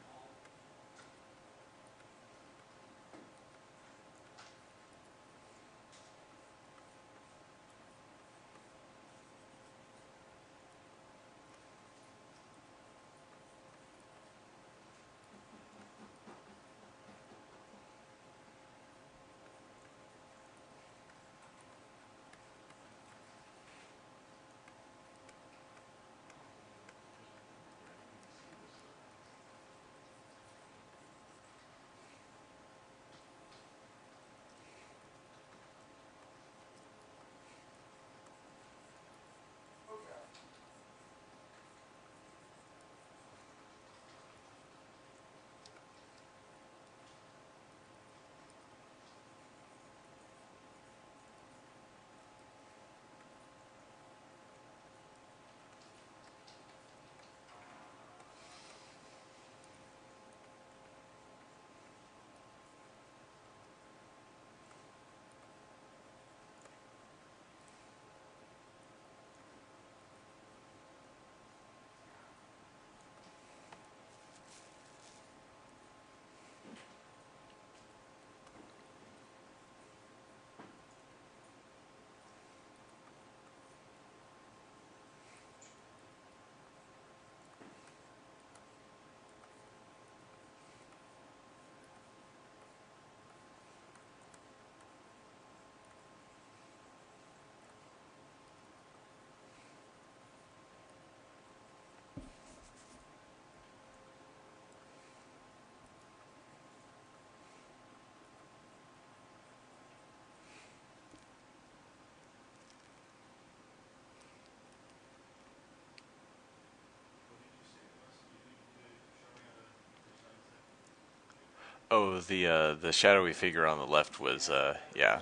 Oh, the shadowy figure on the left was yeah,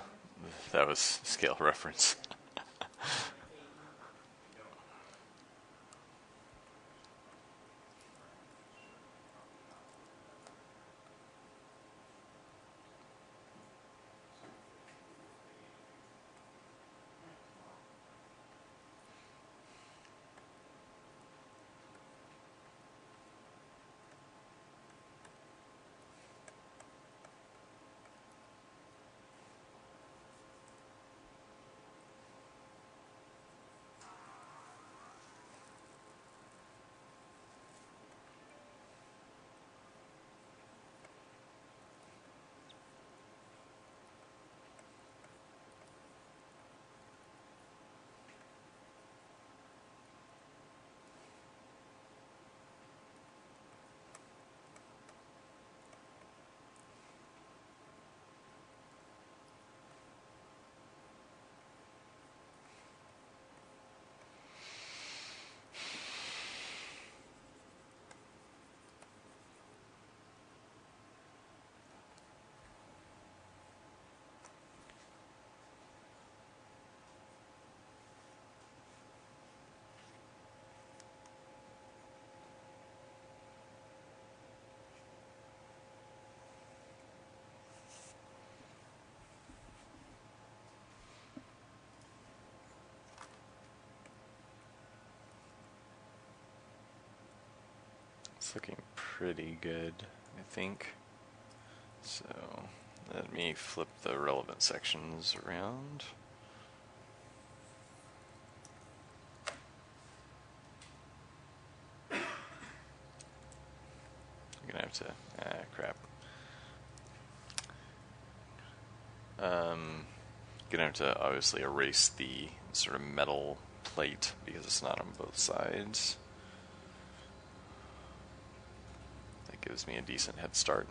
that was scale reference. It's looking pretty good, I think. So let me flip the relevant sections around. I'm gonna have to, crap. Gonna have to obviously erase the sort of metal plate because it's not on both sides. That gives me a decent head start.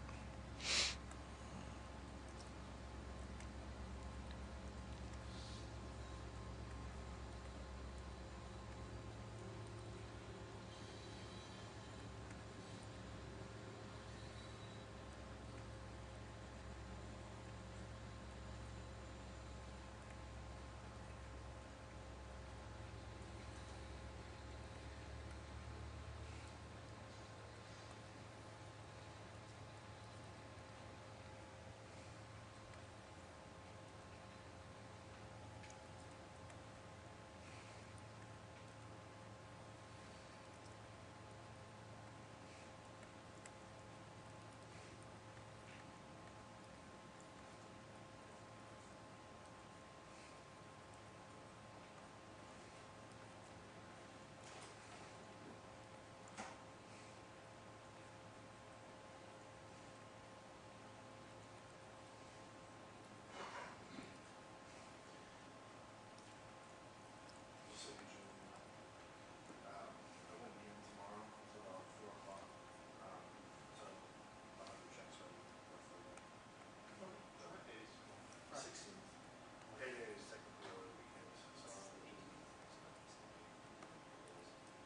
Just so you know, I won't be in tomorrow until about 4 o'clock. So I'll have your checks ready for that. What days? 16th. Payday is technically over the weekend, so I'll have it.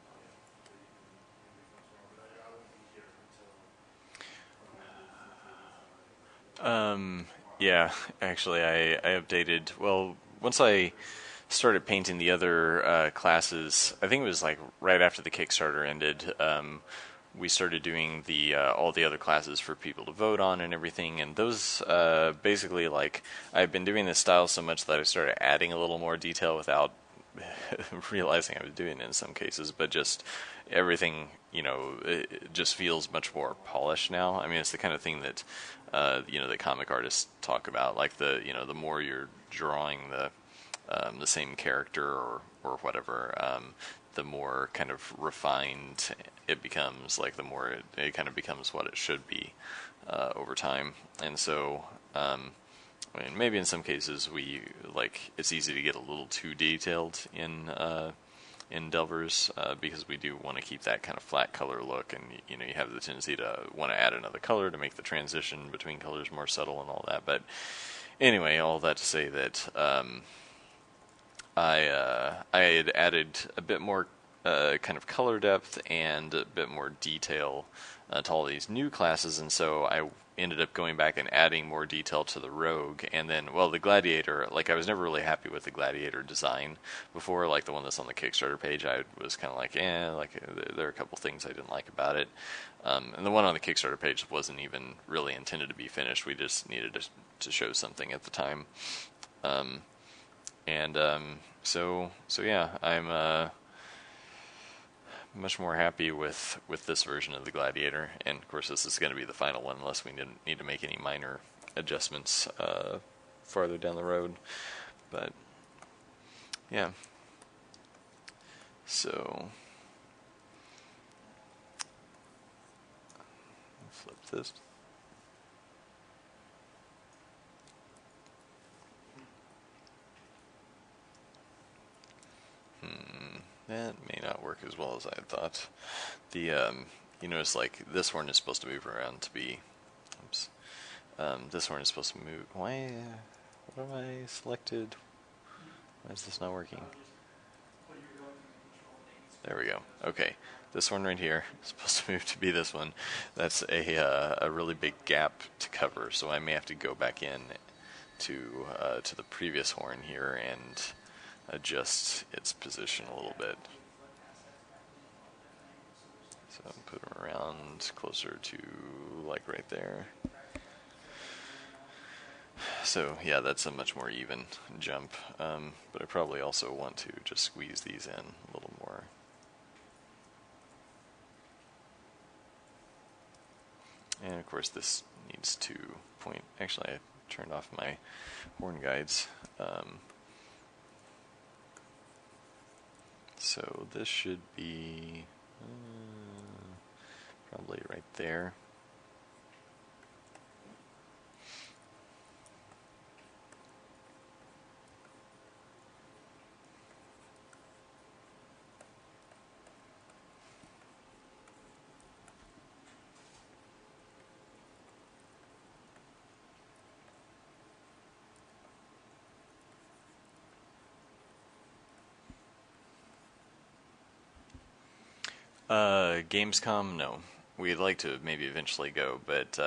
Oh yeah, so you can be from tomorrow, but I won't be here until Yeah, actually, I updated. Well, once I started painting the other classes, I think it was like right after the Kickstarter ended. We started doing the all the other classes for people to vote on and everything, and those basically like I've been doing this style so much that I started adding a little more detail without realizing I was doing it in some cases, but just everything, it just feels much more polished now. I mean, it's the kind of thing that, that comic artists talk about, like the more you're drawing the same character or whatever, the more kind of refined it becomes, like the more it kind of becomes what it should be over time. And so, I mean, maybe in some cases it's easy to get a little too detailed in Delvers because we do want to keep that kind of flat color look, and you have the tendency to want to add another color to make the transition between colors more subtle and all that. But anyway, all that to say that I had added a bit more kind of color depth and a bit more detail to all these new classes, and so ended up going back and adding more detail to the Rogue, and then, well, the Gladiator, like I was never really happy with the Gladiator design before, like the one that's on the Kickstarter page. I was kind of like, like there are a couple things I didn't like about it, and the one on the Kickstarter page wasn't even really intended to be finished. We just needed to show something at the time, so yeah, I'm much more happy with this version of the Gladiator, and of course this is going to be the final one unless we need to make any minor adjustments farther down the road. But yeah, so flip this. That may not work as well as I had thought. The you notice like this horn is supposed to move around to be. Oops. This horn is supposed to move. Why? What am I selected? Why is this not working? There we go. Okay, this one right here is supposed to move to be this one. That's a really big gap to cover, so I may have to go back in to the previous horn here and adjust its position a little bit. So put them around closer to like right there. So yeah, that's a much more even jump, but I probably also want to just squeeze these in a little more. And of course this needs to point, actually I turned off my horn guides. So this should be probably right there. Gamescom, no. We'd like to maybe eventually go, but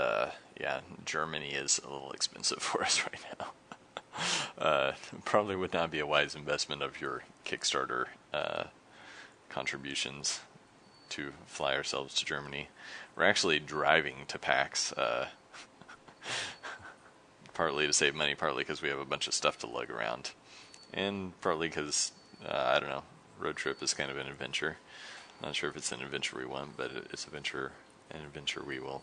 yeah, Germany is a little expensive for us right now. Probably would not be a wise investment of your Kickstarter contributions to fly ourselves to Germany. We're actually driving to PAX, partly to save money, partly because we have a bunch of stuff to lug around, and partly because, I don't know, road trip is kind of an adventure. Not sure if it's an adventure we want, but it's an adventure we will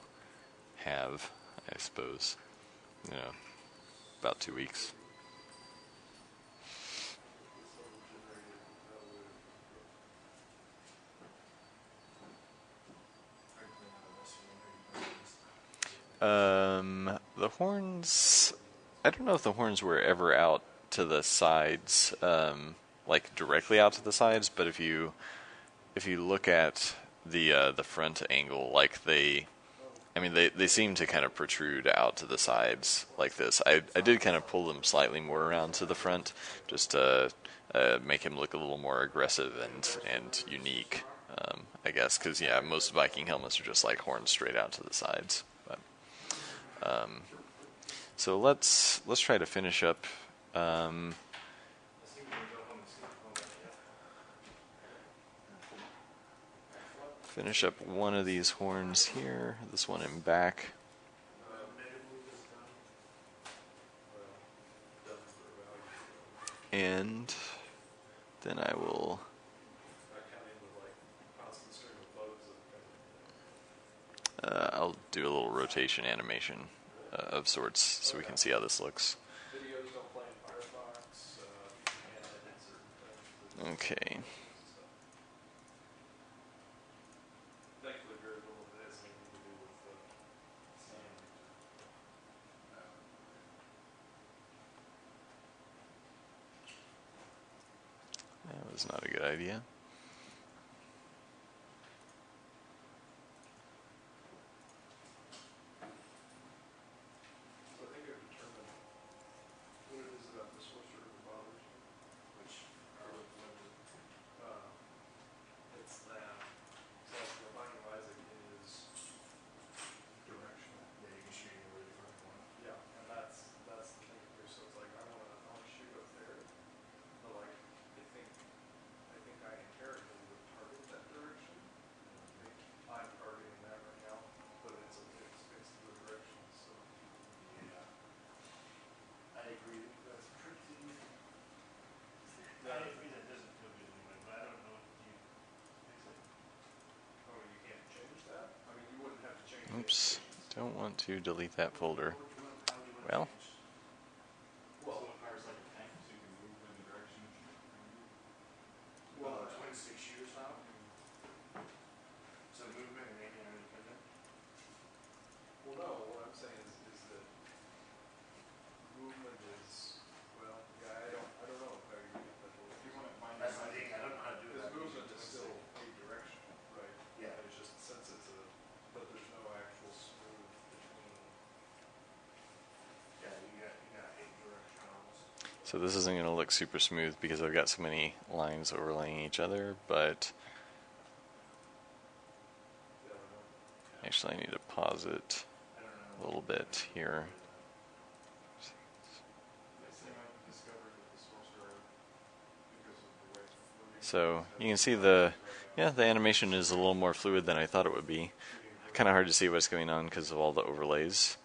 have, I suppose, about 2 weeks. The horns, I don't know if the horns were ever out to the sides, like directly out to the sides, but if you look at the front angle, like they seem to kind of protrude out to the sides like this. I did kind of pull them slightly more around to the front, just to make him look a little more aggressive and unique, I guess, because yeah, most Viking helmets are just like horns straight out to the sides. But so let's try to finish up. Finish up one of these horns here, this one in back. And then I will I'll do a little rotation animation of sorts so we can see how this looks. Okay. That was not a good idea. to delete that folder. Well, Well, it fires like a tank, so you can move in the direction. Well, 26 years now. So movement and making are independent. Well, no, what I'm saying is that movement is, well, yeah, I don't know if I agree with that. If you want to find That's the thing. I don't know how to do Because that. movement is still adirectional, right? Yeah. It's just since it's a, but there's no actual smooth between. Yeah, you got 8 directionals. so this isn't going to look super smooth because I've got so many lines overlaying each other, but I don't know. actually I need to pause it I don't a know. little bit here. They seem to have discovered that the sorcerer, because of the way it's moving. So you can see the animation is a little more fluid than I thought it would be. Kind of hard to see what's going on because of all the overlays.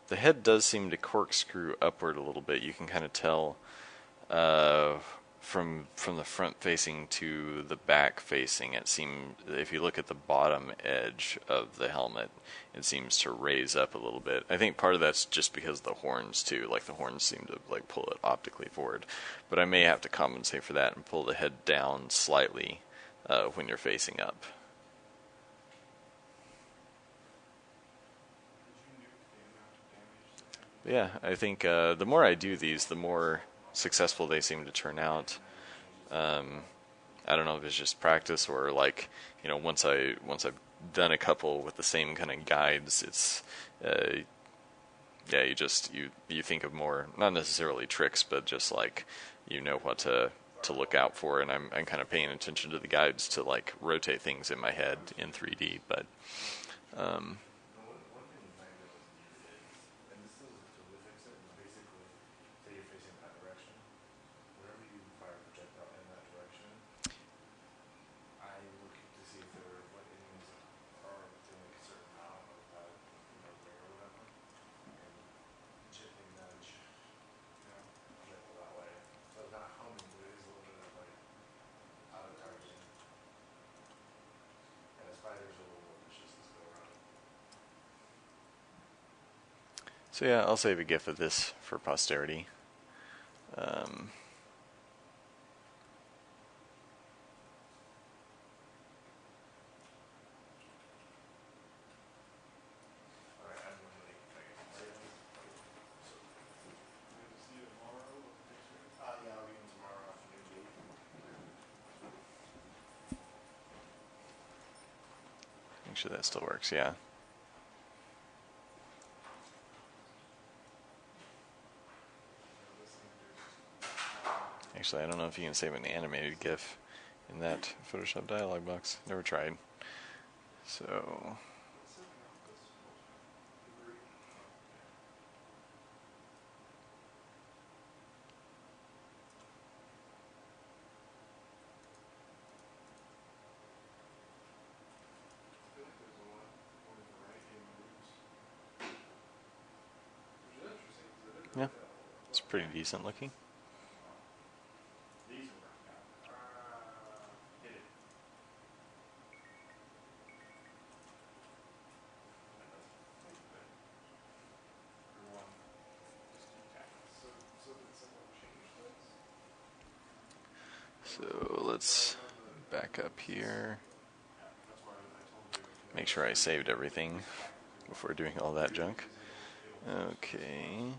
The head does seem to corkscrew upward a little bit. You can kind of tell from the front facing to the back facing. It seemed, if you look at the bottom edge of the helmet, it seems to raise up a little bit. I think part of that's just because of the horns too. Like the horns seem to like pull it optically forward, but I may have to compensate for that and pull the head down slightly when you're facing up. But yeah, I think the more I do these, the more successful they seem to turn out. I don't know if it's just practice or like, you know, once I've done a couple with the same kind of guides, it's yeah, you think of more, not necessarily tricks, but just like you know what to look out for, and I'm kind of paying attention to the guides to like rotate things in my head in 3D, but One thing you might be able to do is, and this is a tool to fix it, is basically, say you're facing that direction, whenever you fire a projectile in that direction, I look to see if there are what enemies are within like a certain amount of that, ring or whatever, and gently nudge, gentle that way. So it's not humming, but it is a little bit of like out of targeting. And the spiders are a little more vicious this go around. so yeah, I'll save a GIF of this for posterity. Alright, I'm really excited. We have to see you tomorrow with the picture. Yeah, I'll be in tomorrow afternoon, maybe. Make sure that still works, yeah. Actually, I don't know if you can save an animated GIF in that Photoshop dialog box. Never tried. So, I feel like there's a lot more variety in moves. Which is interesting because I didn't yeah, really have a lot. it's pretty decent looking. These work out. Hit it. Everyone, just keep tapping. So did someone change this? So let's back up here. Yeah, that's why I told you. Make sure I saved everything before doing all that junk. Okay.